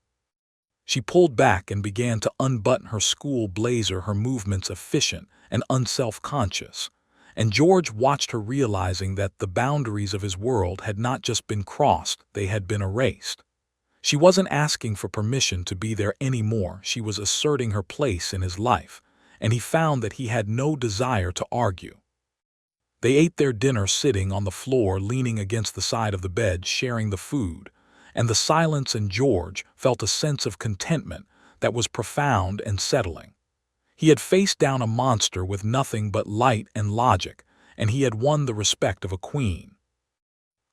She pulled back and began to unbutton her school blazer, her movements efficient and unself-conscious, and George watched her, realizing that the boundaries of his world had not just been crossed, they had been erased. She wasn't asking for permission to be there anymore, she was asserting her place in his life, and he found that he had no desire to argue. They ate their dinner sitting on the floor, leaning against the side of the bed, sharing the food, and the silence, and George felt a sense of contentment that was profound and settling. He had faced down a monster with nothing but light and logic, and he had won the respect of a queen.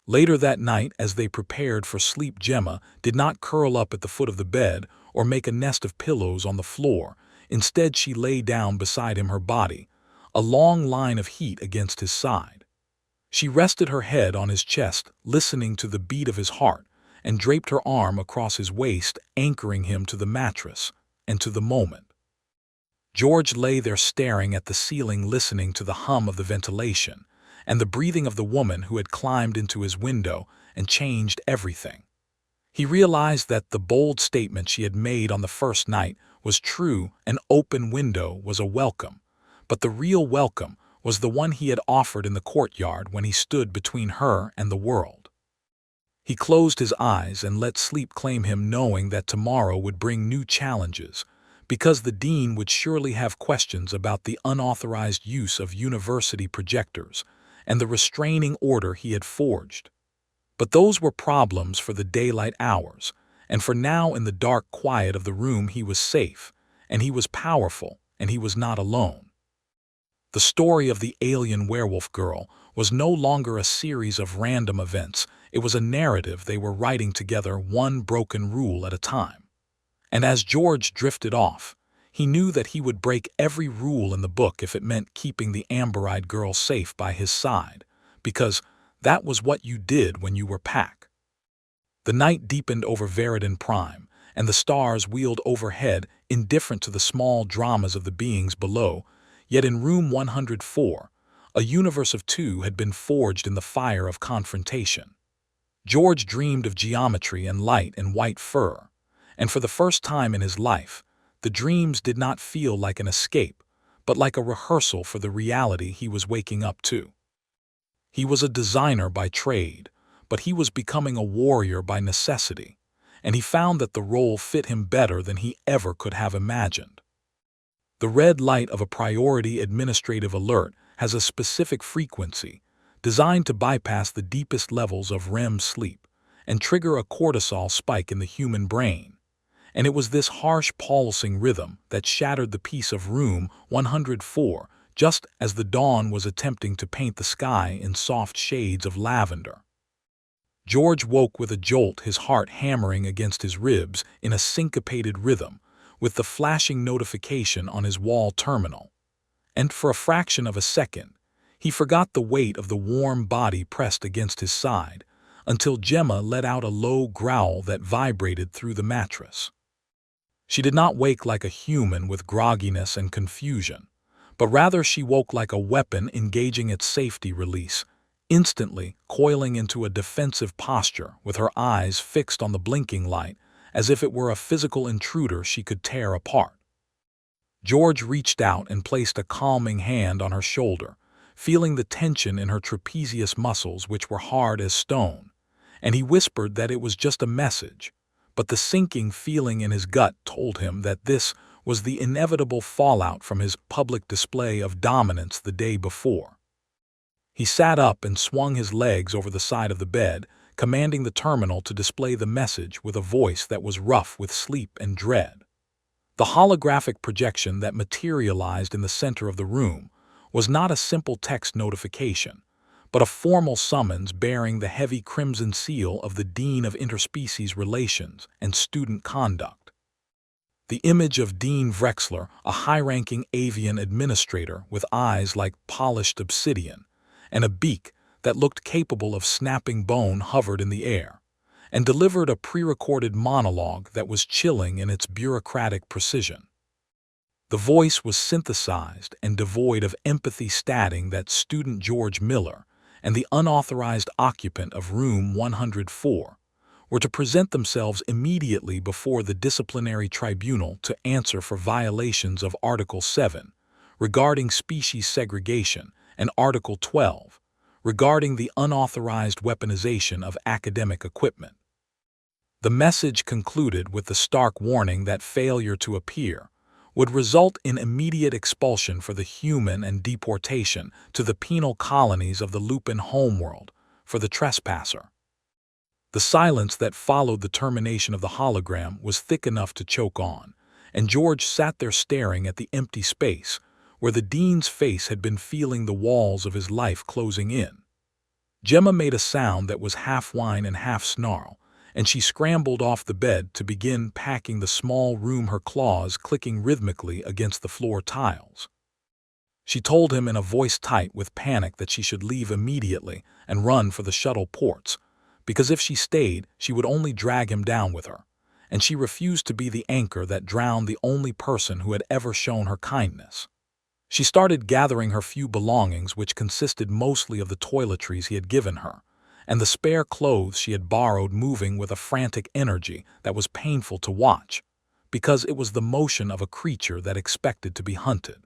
Later that night, as they prepared for sleep, Gemma did not curl up at the foot of the bed or make a nest of pillows on the floor. Instead, she lay down beside him, her body, a long line of heat against his side. She rested her head on his chest, listening to the beat of his heart, and draped her arm across his waist, anchoring him to the mattress and to the moment. George lay there staring at the ceiling, listening to the hum of the ventilation and the breathing of the woman who had climbed into his window and changed everything. He realized that the bold statement she had made on the first night was true. An open window was a welcome, but the real welcome was the one he had offered in the courtyard when he stood between her and the world. He closed his eyes and let sleep claim him, knowing that tomorrow would bring new challenges, because the dean would surely have questions about the unauthorized use of university projectors and the restraining order he had forged. But those were problems for the daylight hours, and for now, in the dark quiet of the room, he was safe, and he was powerful, and he was not alone. The story of the alien werewolf girl was no longer a series of random events. It was a narrative they were writing together, one broken rule at a time. And as George drifted off, he knew that he would break every rule in the book if it meant keeping the amber-eyed girl safe by his side, because that was what you did when you were Pac. The night deepened over Veridan Prime, and the stars wheeled overhead, indifferent to the small dramas of the beings below. Yet in room 104, a universe of two had been forged in the fire of confrontation. George dreamed of geometry and light and white fur, and for the first time in his life, the dreams did not feel like an escape, but like a rehearsal for the reality he was waking up to. He was a designer by trade, but he was becoming a warrior by necessity, and he found that the role fit him better than he ever could have imagined. The red light of a priority administrative alert has a specific frequency designed to bypass the deepest levels of REM sleep and trigger a cortisol spike in the human brain. And it was this harsh pulsing rhythm that shattered the peace of room 104, just as the dawn was attempting to paint the sky in soft shades of lavender. George woke with a jolt, his heart hammering against his ribs in a syncopated rhythm, with the flashing notification on his wall terminal. And for a fraction of a second, he forgot the weight of the warm body pressed against his side, until Gemma let out a low growl that vibrated through the mattress. She did not wake like a human with grogginess and confusion, but rather she woke like a weapon engaging its safety release, instantly coiling into a defensive posture with her eyes fixed on the blinking light, as if it were a physical intruder she could tear apart. George reached out and placed a calming hand on her shoulder, feeling the tension in her trapezius muscles, which were hard as stone, and he whispered that it was just a message, but the sinking feeling in his gut told him that this was the inevitable fallout from his public display of dominance the day before. He sat up and swung his legs over the side of the bed, commanding the terminal to display the message with a voice that was rough with sleep and dread. The holographic projection that materialized in the center of the room was not a simple text notification, but a formal summons bearing the heavy crimson seal of the Dean of Interspecies Relations and Student Conduct. The image of Dean Vrexler, a high-ranking avian administrator with eyes like polished obsidian, and a beak that looked capable of snapping bone, hovered in the air, and delivered a pre-recorded monologue that was chilling in its bureaucratic precision. The voice was synthesized and devoid of empathy, stating that student George Miller and the unauthorized occupant of room 104 were to present themselves immediately before the disciplinary tribunal to answer for violations of Article 7 regarding species segregation and Article 12 regarding the unauthorized weaponization of academic equipment. The message concluded with the stark warning that failure to appear would result in immediate expulsion for the human and deportation to the penal colonies of the Lupin homeworld for the trespasser. The silence that followed the termination of the hologram was thick enough to choke on, and George sat there staring at the empty space where the dean's face had been, feeling the walls of his life closing in. Gemma made a sound that was half whine and half snarl, and she scrambled off the bed to begin packing the small room, her claws clicking rhythmically against the floor tiles. She told him in a voice tight with panic that she should leave immediately and run for the shuttle ports, because if she stayed, she would only drag him down with her, and she refused to be the anchor that drowned the only person who had ever shown her kindness. She started gathering her few belongings, which consisted mostly of the toiletries he had given her, and the spare clothes she had borrowed, moving with a frantic energy that was painful to watch, because it was the motion of a creature that expected to be hunted.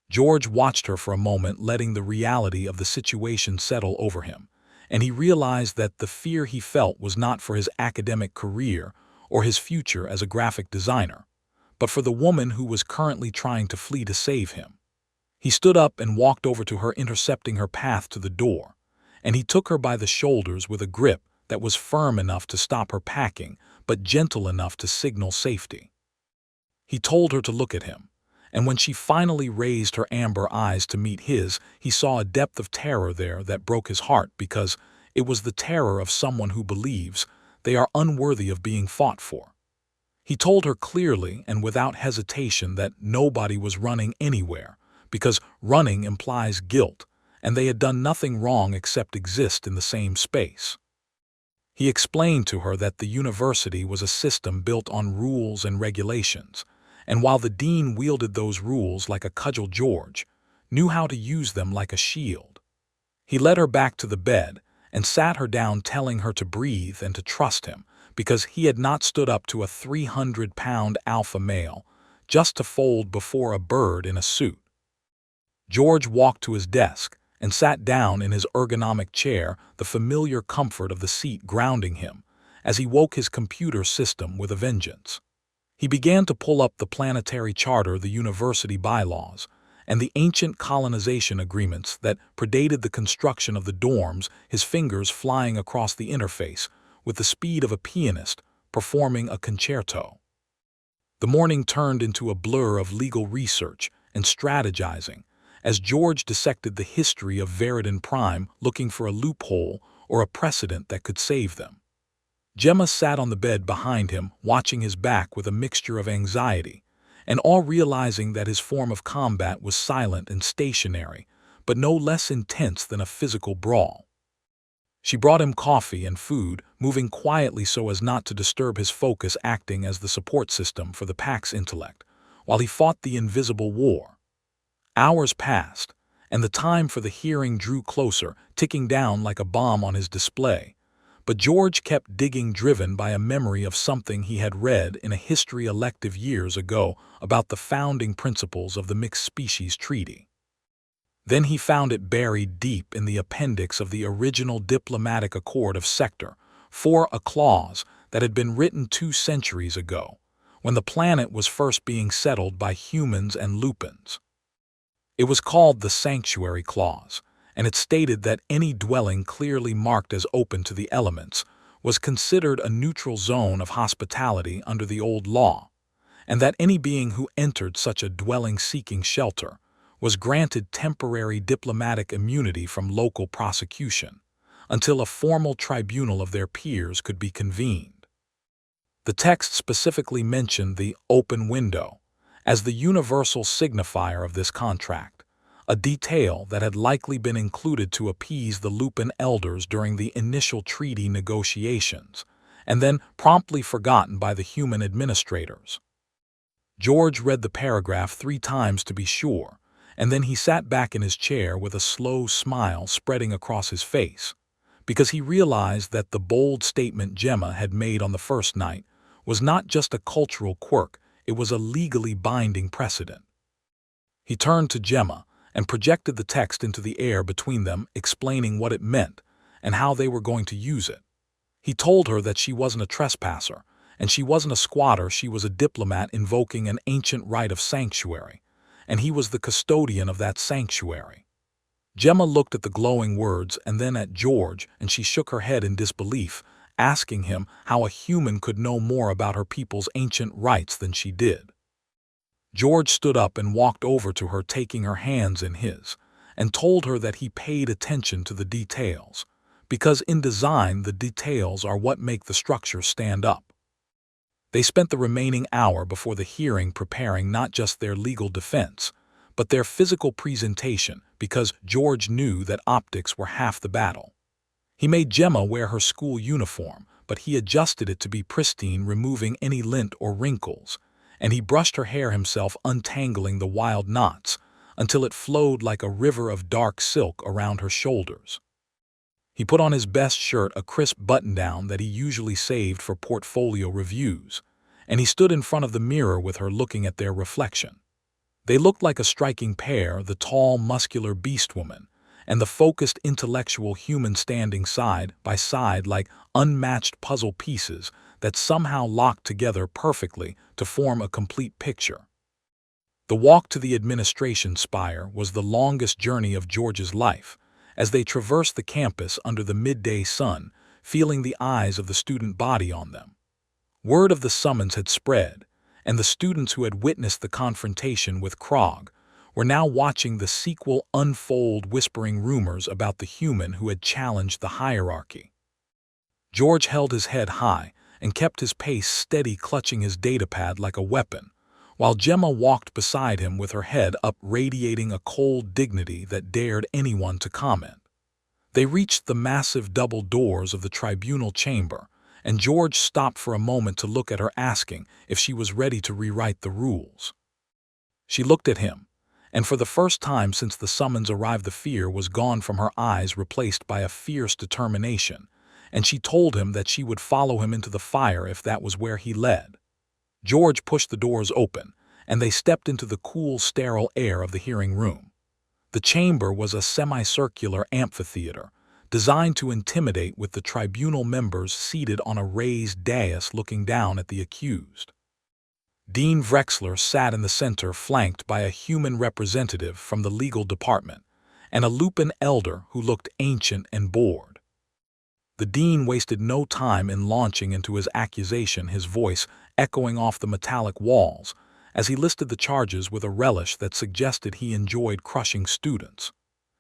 George watched her for a moment, letting the reality of the situation settle over him, and he realized that the fear he felt was not for his academic career or his future as a graphic designer, but for the woman who was currently trying to flee to save him. He stood up and walked over to her, intercepting her path to the door, and he took her by the shoulders with a grip that was firm enough to stop her packing, but gentle enough to signal safety. He told her to look at him, and when she finally raised her amber eyes to meet his, he saw a depth of terror there that broke his heart, because it was the terror of someone who believes they are unworthy of being fought for. He told her clearly and without hesitation that nobody was running anywhere, because running implies guilt, and they had done nothing wrong except exist in the same space. He explained to her that the university was a system built on rules and regulations, and while the dean wielded those rules like a cudgel, George knew how to use them like a shield. He led her back to the bed and sat her down, telling her to breathe and to trust him, because he had not stood up to a 300-pound alpha male just to fold before a bird in a suit. George walked to his desk and sat down in his ergonomic chair, the familiar comfort of the seat grounding him, as he woke his computer system with a vengeance. He began to pull up the planetary charter, the university bylaws, and the ancient colonization agreements that predated the construction of the dorms, his fingers flying across the interface with the speed of a pianist performing a concerto. The morning turned into a blur of legal research and strategizing, as George dissected the history of Veridon Prime, looking for a loophole or a precedent that could save them. Gemma sat on the bed behind him, watching his back with a mixture of anxiety, and all realizing that his form of combat was silent and stationary, but no less intense than a physical brawl. She brought him coffee and food, moving quietly so as not to disturb his focus, acting as the support system for the pack's intellect, while he fought the invisible war. Hours passed, and the time for the hearing drew closer, ticking down like a bomb on his display. But George kept digging, driven by a memory of something he had read in a history elective years ago about the founding principles of the Mixed Species Treaty. Then he found it buried deep in the appendix of the original diplomatic accord of Sector 4, a clause that had been written 2 centuries ago, when the planet was first being settled by humans and lupins. It was called the Sanctuary Clause, and it stated that any dwelling clearly marked as open to the elements was considered a neutral zone of hospitality under the old law, and that any being who entered such a dwelling seeking shelter was granted temporary diplomatic immunity from local prosecution until a formal tribunal of their peers could be convened. The text specifically mentioned the open window as the universal signifier of this contract, a detail that had likely been included to appease the Lupin elders during the initial treaty negotiations, and then promptly forgotten by the human administrators. George read the paragraph 3 times to be sure, and then he sat back in his chair with a slow smile spreading across his face, because he realized that the bold statement Gemma had made on the first night was not just a cultural quirk, it was a legally binding precedent. He turned to Gemma and projected the text into the air between them, explaining what it meant and how they were going to use it. He told her that she wasn't a trespasser, and she wasn't a squatter, she was a diplomat invoking an ancient right of sanctuary, and he was the custodian of that sanctuary. Gemma looked at the glowing words and then at George, and she shook her head in disbelief, asking him how a human could know more about her people's ancient rights than she did. George stood up and walked over to her, taking her hands in his, and told her that he paid attention to the details, because in design the details are what make the structure stand up. They spent the remaining hour before the hearing preparing not just their legal defense, but their physical presentation, because George knew that optics were half the battle. He made Gemma wear her school uniform, but he adjusted it to be pristine, removing any lint or wrinkles, and he brushed her hair himself, untangling the wild knots until it flowed like a river of dark silk around her shoulders. He put on his best shirt, a crisp button-down that he usually saved for portfolio reviews, and he stood in front of the mirror with her, looking at their reflection. They looked like a striking pair, the tall, muscular beast woman and the focused, intellectual human, standing side by side like unmatched puzzle pieces that somehow locked together perfectly to form a complete picture. The walk to the administration spire was the longest journey of George's life, as they traversed the campus under the midday sun, feeling the eyes of the student body on them. Word of the summons had spread, and the students who had witnessed the confrontation with Krog were now watching the sequel unfold, whispering rumors about the human who had challenged the hierarchy. George held his head high and kept his pace steady, clutching his datapad like a weapon, while Gemma walked beside him with her head up, radiating a cold dignity that dared anyone to comment. They reached the massive double doors of the tribunal chamber, and George stopped for a moment to look at her, asking if she was ready to rewrite the rules. She looked at him, and for the first time since the summons arrived, the fear was gone from her eyes, replaced by a fierce determination, and she told him that she would follow him into the fire if that was where he led. George pushed the doors open, and they stepped into the cool, sterile air of the hearing room. The chamber was a semicircular amphitheater, designed to intimidate, with the tribunal members seated on a raised dais looking down at the accused. Dean Vrexler sat in the center, flanked by a human representative from the legal department and a Lupin elder who looked ancient and bored. The dean wasted no time in launching into his accusation, his voice echoing off the metallic walls as he listed the charges with a relish that suggested he enjoyed crushing students.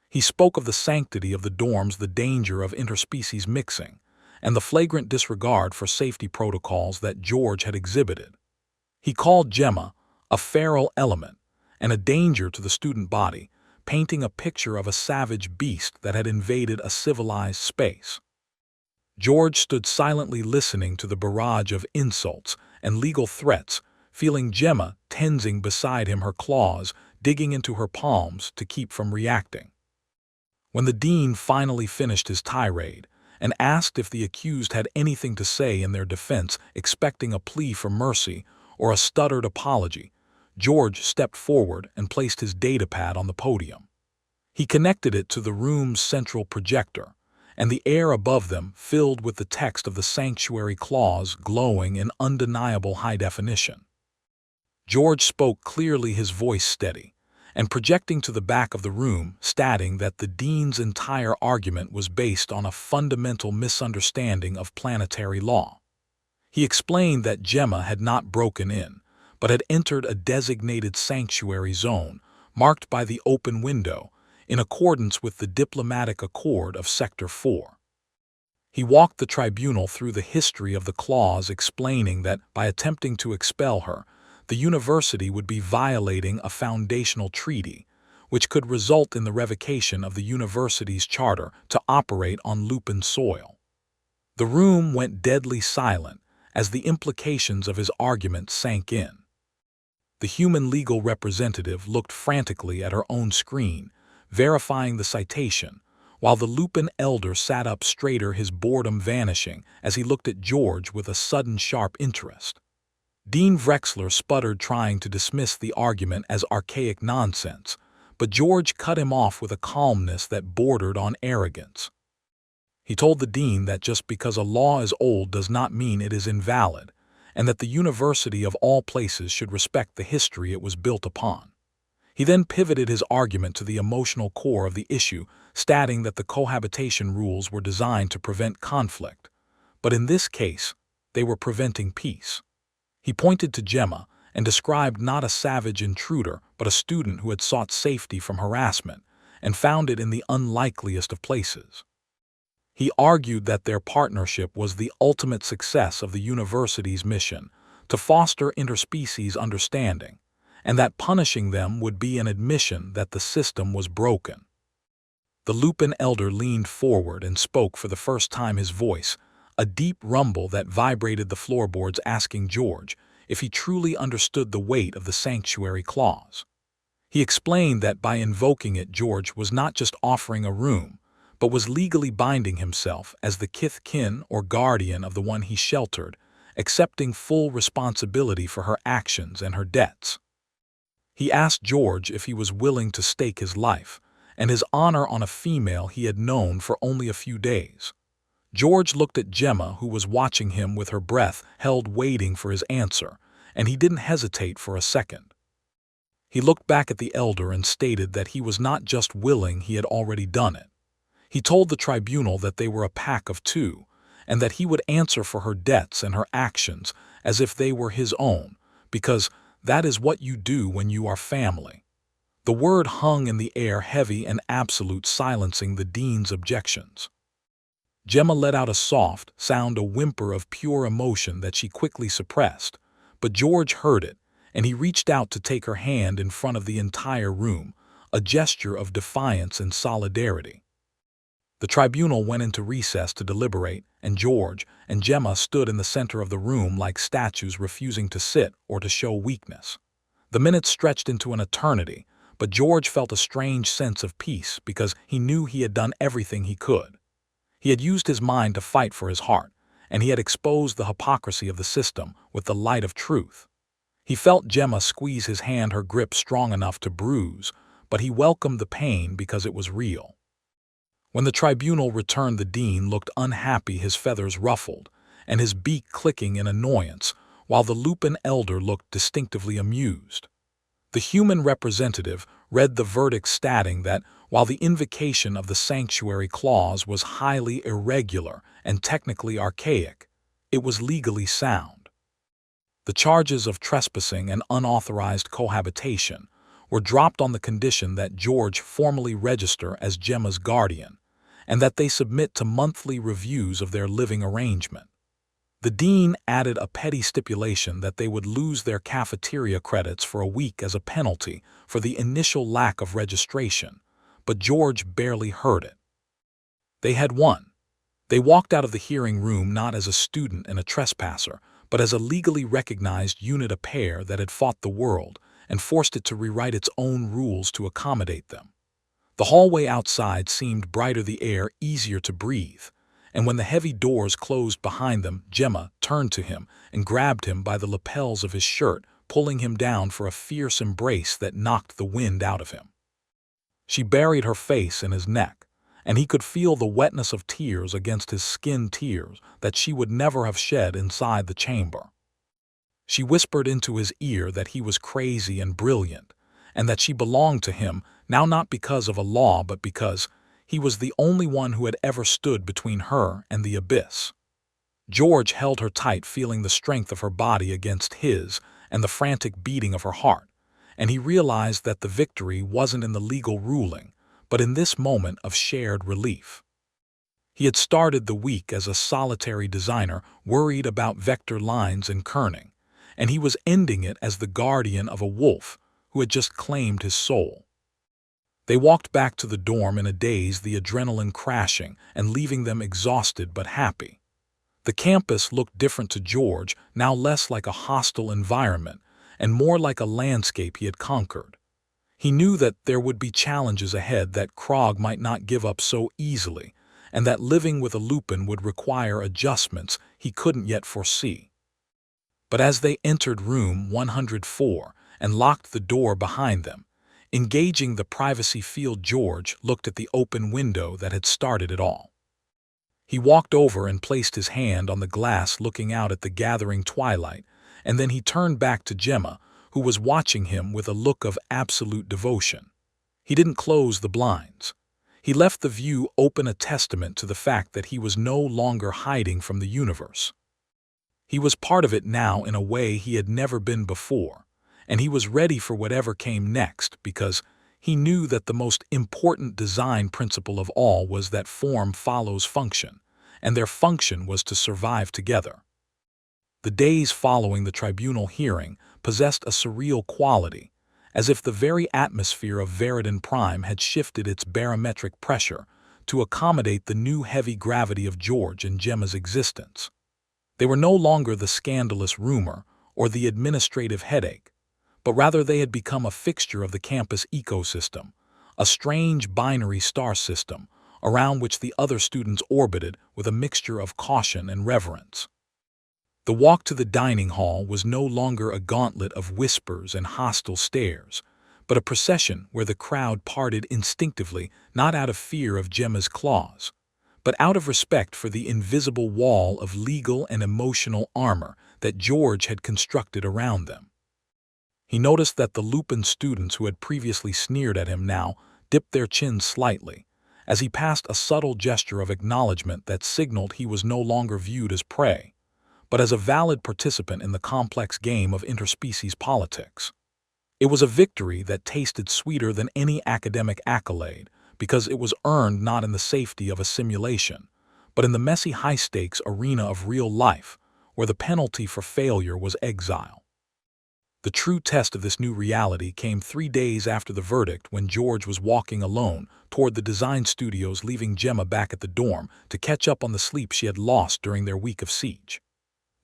He spoke of the sanctity of the dorms, the danger of interspecies mixing, and the flagrant disregard for safety protocols that George had exhibited. He called Gemma a feral element and a danger to the student body, painting a picture of a savage beast that had invaded a civilized space. George stood silently listening to the barrage of insults and legal threats, feeling Gemma tensing beside him, her claws digging into her palms to keep from reacting. When the dean finally finished his tirade and asked if the accused had anything to say in their defense, expecting a plea for mercy or a stuttered apology, George stepped forward and placed his datapad on the podium. He connected it to the room's central projector, and the air above them filled with the text of the sanctuary clause glowing in undeniable high definition. George spoke clearly, his voice steady, and projecting to the back of the room, stating that the dean's entire argument was based on a fundamental misunderstanding of planetary law. He explained that Gemma had not broken in, but had entered a designated sanctuary zone, marked by the open window, in accordance with the diplomatic accord of Sector 4. He walked the tribunal through the history of the clause, explaining that by attempting to expel her, the university would be violating a foundational treaty, which could result in the revocation of the university's charter to operate on Lupin soil. The room went deadly silent as the implications of his argument sank in. The human legal representative looked frantically at her own screen, verifying the citation, while the Lupin elder sat up straighter, his boredom vanishing as he looked at George with a sudden sharp interest. Dean Vrexler sputtered, trying to dismiss the argument as archaic nonsense, but George cut him off with a calmness that bordered on arrogance. He told the dean that just because a law is old does not mean it is invalid, and that the university of all places should respect the history it was built upon. He then pivoted his argument to the emotional core of the issue, stating that the cohabitation rules were designed to prevent conflict, but in this case, they were preventing peace. He pointed to Gemma and described not a savage intruder, but a student who had sought safety from harassment and found it in the unlikeliest of places. He argued that their partnership was the ultimate success of the university's mission to foster interspecies understanding, and that punishing them would be an admission that the system was broken. The Lupin elder leaned forward and spoke for the first time, his voice a deep rumble that vibrated the floorboards, asking George if he truly understood the weight of the sanctuary clause. He explained that by invoking it, George was not just offering a room, but was legally binding himself as the kith-kin or guardian of the one he sheltered, accepting full responsibility for her actions and her debts. He asked George if he was willing to stake his life and his honor on a female he had known for only a few days. George looked at Gemma, who was watching him with her breath held, waiting for his answer, and he didn't hesitate for a second. He looked back at the elder and stated that he was not just willing, he had already done it. He told the tribunal that they were a pack of two, and that he would answer for her debts and her actions as if they were his own, because that is what you do when you are family. The word hung in the air, heavy and absolute, silencing the dean's objections. Gemma let out a soft sound, a whimper of pure emotion that she quickly suppressed, but George heard it, and he reached out to take her hand in front of the entire room, a gesture of defiance and solidarity. The tribunal went into recess to deliberate, and George and Gemma stood in the center of the room like statues, refusing to sit or to show weakness. The minutes stretched into an eternity, but George felt a strange sense of peace because he knew he had done everything he could. He had used his mind to fight for his heart, and he had exposed the hypocrisy of the system with the light of truth. He felt Gemma squeeze his hand, her grip strong enough to bruise, but he welcomed the pain because it was real. When the tribunal returned, the dean looked unhappy, his feathers ruffled, and his beak clicking in annoyance, while the Lupin elder looked distinctively amused. The human representative read the verdict, stating that while the invocation of the sanctuary clause was highly irregular and technically archaic, it was legally sound. The charges of trespassing and unauthorized cohabitation were dropped on the condition that George formally register as Gemma's guardian, and that they submit to monthly reviews of their living arrangement. The dean added a petty stipulation that they would lose their cafeteria credits for a week as a penalty for the initial lack of registration, but George barely heard it. They had won. They walked out of the hearing room not as a student and a trespasser, but as a legally recognized unit of pair that had fought the world and forced it to rewrite its own rules to accommodate them. The hallway outside seemed brighter, the air easier to breathe, and when the heavy doors closed behind them, Gemma turned to him and grabbed him by the lapels of his shirt, pulling him down for a fierce embrace that knocked the wind out of him. She buried her face in his neck, and he could feel the wetness of tears against his skin, tears that she would never have shed inside the chamber. She whispered into his ear that he was crazy and brilliant, and that she belonged to him, now not because of a law but because he was the only one who had ever stood between her and the abyss. George held her tight, feeling the strength of her body against his and the frantic beating of her heart, and he realized that the victory wasn't in the legal ruling, but in this moment of shared relief. He had started the week as a solitary designer, worried about vector lines and kerning, and he was ending it as the guardian of a wolf who had just claimed his soul. They walked back to the dorm in a daze, the adrenaline crashing and leaving them exhausted but happy. The campus looked different to George, now less like a hostile environment and more like a landscape he had conquered. He knew that there would be challenges ahead, that Krog might not give up so easily, and that living with a Lupin would require adjustments he couldn't yet foresee. But as they entered room 104 and locked the door behind them, engaging the privacy field, George looked at the open window that had started it all. He walked over and placed his hand on the glass, looking out at the gathering twilight, and then he turned back to Gemma, who was watching him with a look of absolute devotion. He didn't close the blinds. He left the view open, a testament to the fact that he was no longer hiding from the universe. He was part of it now in a way he had never been before, and he was ready for whatever came next, because he knew that the most important design principle of all was that form follows function, and their function was to survive together. The days following the tribunal hearing possessed a surreal quality, as if the very atmosphere of Veridon Prime had shifted its barometric pressure to accommodate the new heavy gravity of George and Gemma's existence. They were no longer the scandalous rumor or the administrative headache, but rather they had become a fixture of the campus ecosystem, a strange binary star system around which the other students orbited with a mixture of caution and reverence. The walk to the dining hall was no longer a gauntlet of whispers and hostile stares, but a procession where the crowd parted instinctively, not out of fear of Gemma's claws, but out of respect for the invisible wall of legal and emotional armor that George had constructed around them. He noticed that the Lupin students who had previously sneered at him now dipped their chins slightly, as he passed, a subtle gesture of acknowledgement that signaled he was no longer viewed as prey, but as a valid participant in the complex game of interspecies politics. It was a victory that tasted sweeter than any academic accolade, because it was earned not in the safety of a simulation, but in the messy high-stakes arena of real life, where the penalty for failure was exile. The true test of this new reality came 3 days after the verdict, when George was walking alone toward the design studios, leaving Gemma back at the dorm to catch up on the sleep she had lost during their week of siege.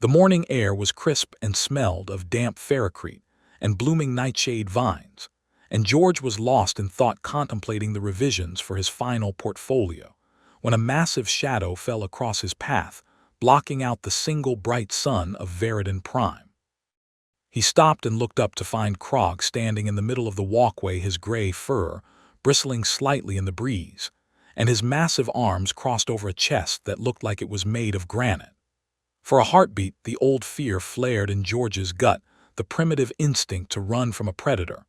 The morning air was crisp and smelled of damp ferrocrete and blooming nightshade vines, and George was lost in thought, contemplating the revisions for his final portfolio, when a massive shadow fell across his path, blocking out the single bright sun of Veridon Prime. He stopped and looked up to find Krog standing in the middle of the walkway, his gray fur bristling slightly in the breeze, and his massive arms crossed over a chest that looked like it was made of granite. For a heartbeat, the old fear flared in George's gut, the primitive instinct to run from a predator,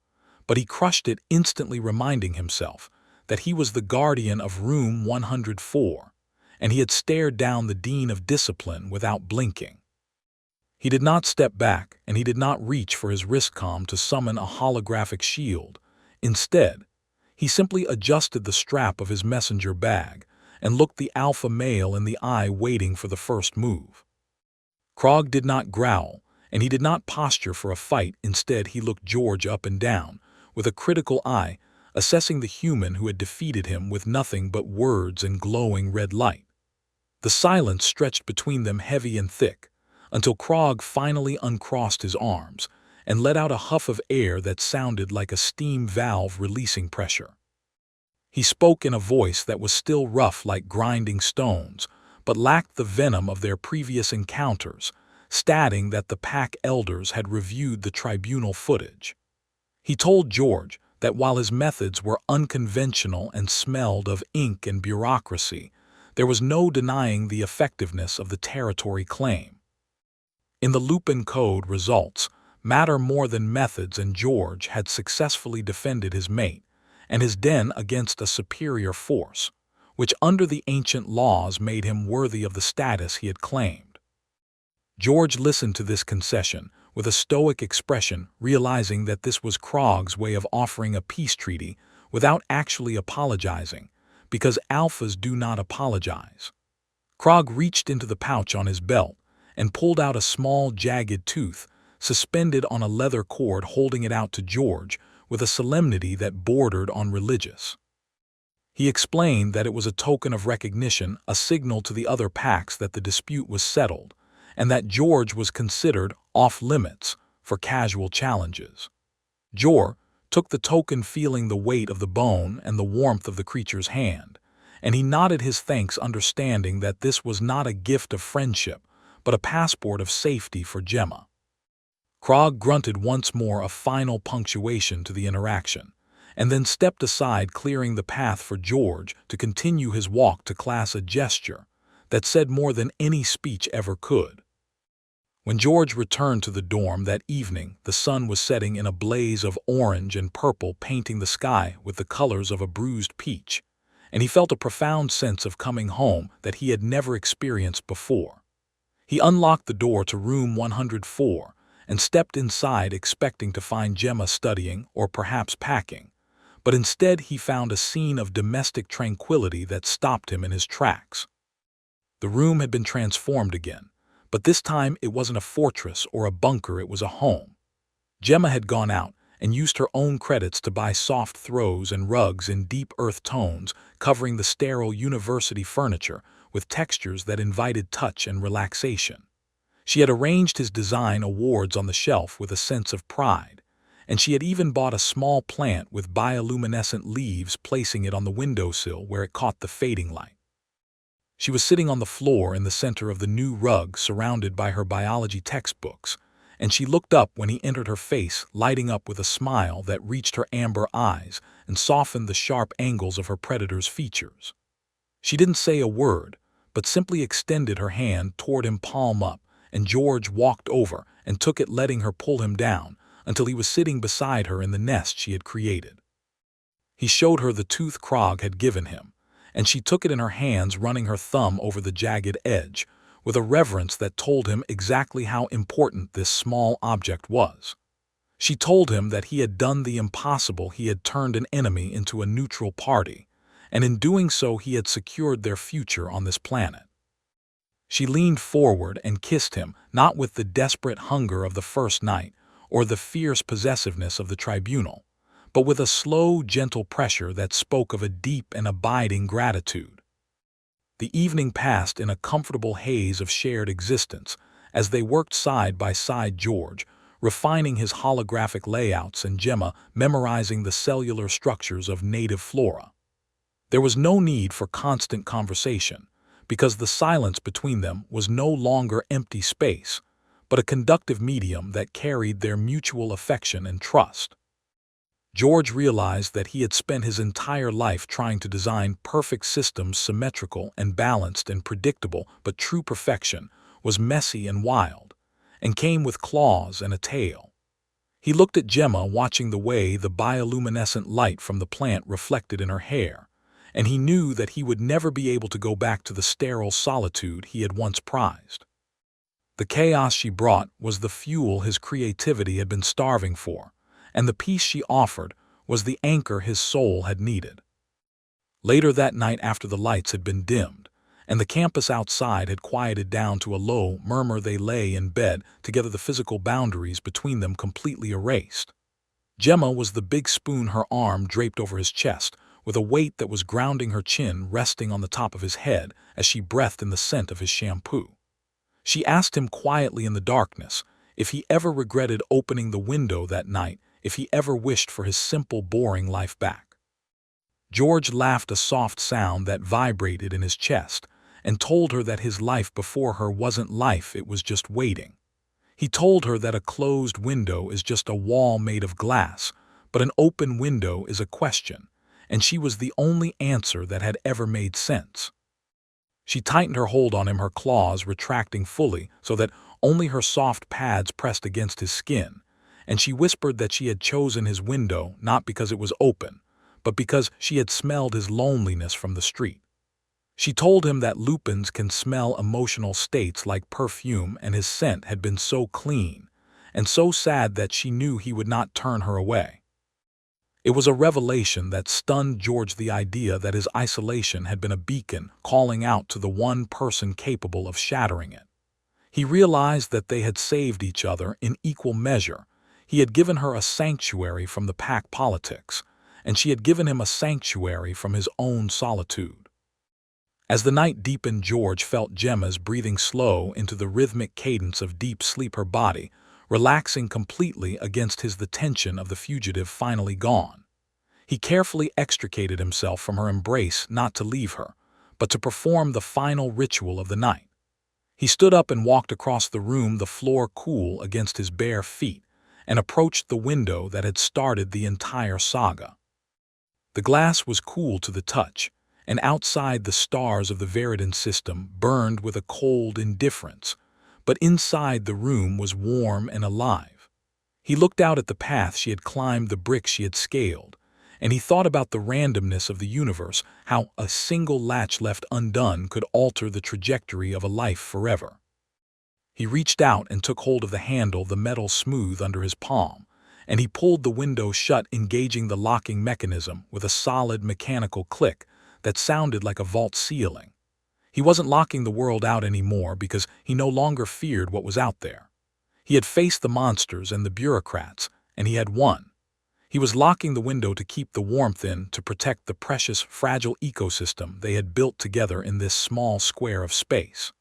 but he crushed it, instantly reminding himself that he was the guardian of room 104, and he had stared down the dean of discipline without blinking. He did not step back, and he did not reach for his wristcom to summon a holographic shield. Instead, he simply adjusted the strap of his messenger bag and looked the alpha male in the eye, waiting for the first move. Krog did not growl, and he did not posture for a fight. Instead, he looked George up and down, with a critical eye, assessing the human who had defeated him with nothing but words and glowing red light. The silence stretched between them heavy and thick, until Krog finally uncrossed his arms and let out a huff of air that sounded like a steam valve releasing pressure. He spoke in a voice that was still rough like grinding stones, but lacked the venom of their previous encounters, stating that the pack elders had reviewed the tribunal footage. He told George that while his methods were unconventional and smelled of ink and bureaucracy, there was no denying the effectiveness of the territory claim. In the Lupin Code, results matter more than methods, and George had successfully defended his mate and his den against a superior force, which under the ancient laws made him worthy of the status he had claimed. George listened to this concession with a stoic expression, realizing that this was Krog's way of offering a peace treaty without actually apologizing, because alphas do not apologize. Krog reached into the pouch on his belt and pulled out a small jagged tooth, suspended on a leather cord, holding it out to George with a solemnity that bordered on religious. He explained that it was a token of recognition, a signal to the other packs that the dispute was settled, and that George was considered off-limits for casual challenges. George took the token, feeling the weight of the bone and the warmth of the creature's hand, and he nodded his thanks, understanding that this was not a gift of friendship, but a passport of safety for Gemma. Krog grunted once more, a final punctuation to the interaction, and then stepped aside, clearing the path for George to continue his walk to class, a gesture that said more than any speech ever could. When George returned to the dorm that evening, the sun was setting in a blaze of orange and purple, painting the sky with the colors of a bruised peach, and he felt a profound sense of coming home that he had never experienced before. He unlocked the door to room 104 and stepped inside, expecting to find Gemma studying or perhaps packing, but instead he found a scene of domestic tranquility that stopped him in his tracks. The room had been transformed again, but this time it wasn't a fortress or a bunker, it was a home. Gemma had gone out and used her own credits to buy soft throws and rugs in deep earth tones, covering the sterile university furniture with textures that invited touch and relaxation. She had arranged his design awards on the shelf with a sense of pride, and she had even bought a small plant with bioluminescent leaves, placing it on the windowsill where it caught the fading light. She was sitting on the floor in the center of the new rug, surrounded by her biology textbooks, and she looked up when he entered, her face lighting up with a smile that reached her amber eyes and softened the sharp angles of her predator's features. She didn't say a word, but simply extended her hand toward him, palm up, and George walked over and took it, letting her pull him down until he was sitting beside her in the nest she had created. He showed her the tooth Krog had given him, and she took it in her hands, running her thumb over the jagged edge, with a reverence that told him exactly how important this small object was. She told him that he had done the impossible, he had turned an enemy into a neutral party, and in doing so he had secured their future on this planet. She leaned forward and kissed him, not with the desperate hunger of the first night or the fierce possessiveness of the tribunal, but with a slow, gentle pressure that spoke of a deep and abiding gratitude. The evening passed in a comfortable haze of shared existence as they worked side by side, George refining his holographic layouts and Gemma memorizing the cellular structures of native flora. There was no need for constant conversation, because the silence between them was no longer empty space, but a conductive medium that carried their mutual affection and trust. George realized that he had spent his entire life trying to design perfect systems, symmetrical and balanced and predictable, but true perfection was messy and wild, and came with claws and a tail. He looked at Gemma, watching the way the bioluminescent light from the plant reflected in her hair, and he knew that he would never be able to go back to the sterile solitude he had once prized. The chaos she brought was the fuel his creativity had been starving for, and the peace she offered was the anchor his soul had needed. Later that night, after the lights had been dimmed, and the campus outside had quieted down to a low murmur, they lay in bed together, the physical boundaries between them completely erased. Gemma was the big spoon, her arm draped over his chest, with a weight that was grounding her chin resting on the top of his head as she breathed in the scent of his shampoo. She asked him quietly in the darkness if he ever regretted opening the window that night, if he ever wished for his simple, boring life back. George laughed, a soft sound that vibrated in his chest, and told her that his life before her wasn't life, it was just waiting. He told her that a closed window is just a wall made of glass, but an open window is a question, and she was the only answer that had ever made sense. She tightened her hold on him, her claws retracting fully so that only her soft pads pressed against his skin, and she whispered that she had chosen his window not because it was open, but because she had smelled his loneliness from the street. She told him that lupins can smell emotional states like perfume, and his scent had been so clean and so sad that she knew he would not turn her away. It was a revelation that stunned George, the idea that his isolation had been a beacon calling out to the one person capable of shattering it. He realized that they had saved each other in equal measure. He had given her a sanctuary from the pack politics, and she had given him a sanctuary from his own solitude. As the night deepened, George felt Gemma's breathing slow into the rhythmic cadence of deep sleep, her body relaxing completely against his, the tension of the fugitive finally gone. He carefully extricated himself from her embrace, not to leave her, but to perform the final ritual of the night. He stood up and walked across the room, the floor cool against his bare feet, and approached the window that had started the entire saga. The glass was cool to the touch, and outside the stars of the Veridan system burned with a cold indifference, but inside the room was warm and alive. He looked out at the path she had climbed, the bricks she had scaled, and he thought about the randomness of the universe, how a single latch left undone could alter the trajectory of a life forever. He reached out and took hold of the handle, the metal smooth under his palm, and he pulled the window shut, engaging the locking mechanism with a solid mechanical click that sounded like a vault ceiling. He wasn't locking the world out anymore because he no longer feared what was out there. He had faced the monsters and the bureaucrats, and he had won. He was locking the window to keep the warmth in, to protect the precious, fragile ecosystem they had built together in this small square of space.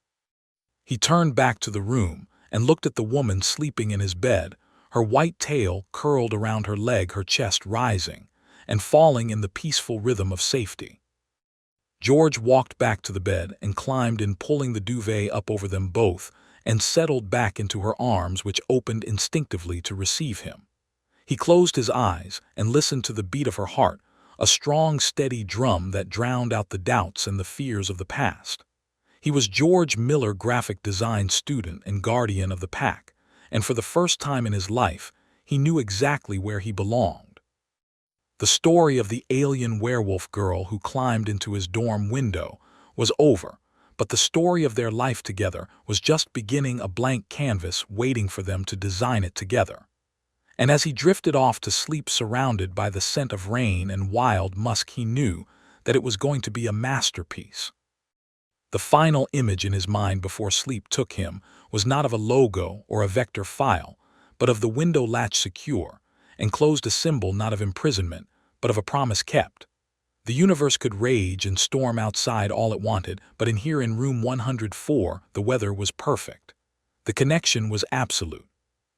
He turned back to the room and looked at the woman sleeping in his bed, her white tail curled around her leg, her chest rising and falling in the peaceful rhythm of safety. George walked back to the bed and climbed in, pulling the duvet up over them both, and settled back into her arms, which opened instinctively to receive him. He closed his eyes and listened to the beat of her heart, a strong, steady drum that drowned out the doubts and the fears of the past. He was George Miller, graphic design student and guardian of the pack, and for the first time in his life, he knew exactly where he belonged. The story of the alien werewolf girl who climbed into his dorm window was over, but the story of their life together was just beginning, a blank canvas waiting for them to design it together. And as he drifted off to sleep, surrounded by the scent of rain and wild musk, he knew that it was going to be a masterpiece. The final image in his mind before sleep took him was not of a logo or a vector file, but of the window latch secure, enclosed, a symbol not of imprisonment, but of a promise kept. The universe could rage and storm outside all it wanted, but in here, in room 104, the weather was perfect. The connection was absolute.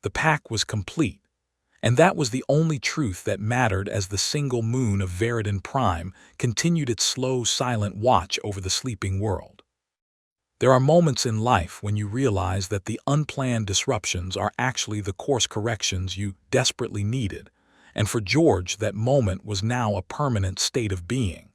The pack was complete. And that was the only truth that mattered as the single moon of Veridan Prime continued its slow, silent watch over the sleeping world. There are moments in life when you realize that the unplanned disruptions are actually the course corrections you desperately needed, and for George that moment was now a permanent state of being.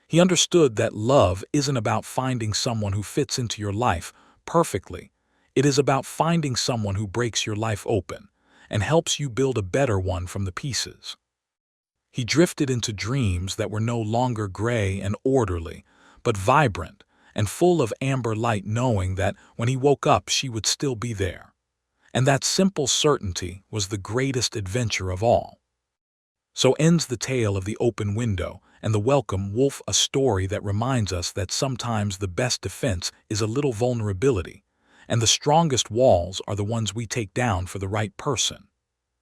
He understood that love isn't about finding someone who fits into your life perfectly. It is about finding someone who breaks your life open and helps you build a better one from the pieces. He drifted into dreams that were no longer gray and orderly, but vibrant, and full of amber light, knowing that when he woke up she would still be there. And that simple certainty was the greatest adventure of all. So ends the tale of the open window and the welcome wolf, a story that reminds us that sometimes the best defense is a little vulnerability, and the strongest walls are the ones we take down for the right person.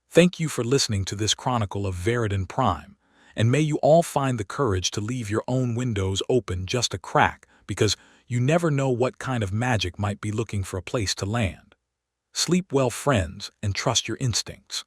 Thank you for listening to this chronicle of Veridon Prime, and may you all find the courage to leave your own windows open just a crack, because you never know what kind of magic might be looking for a place to land. Sleep well, friends, and trust your instincts.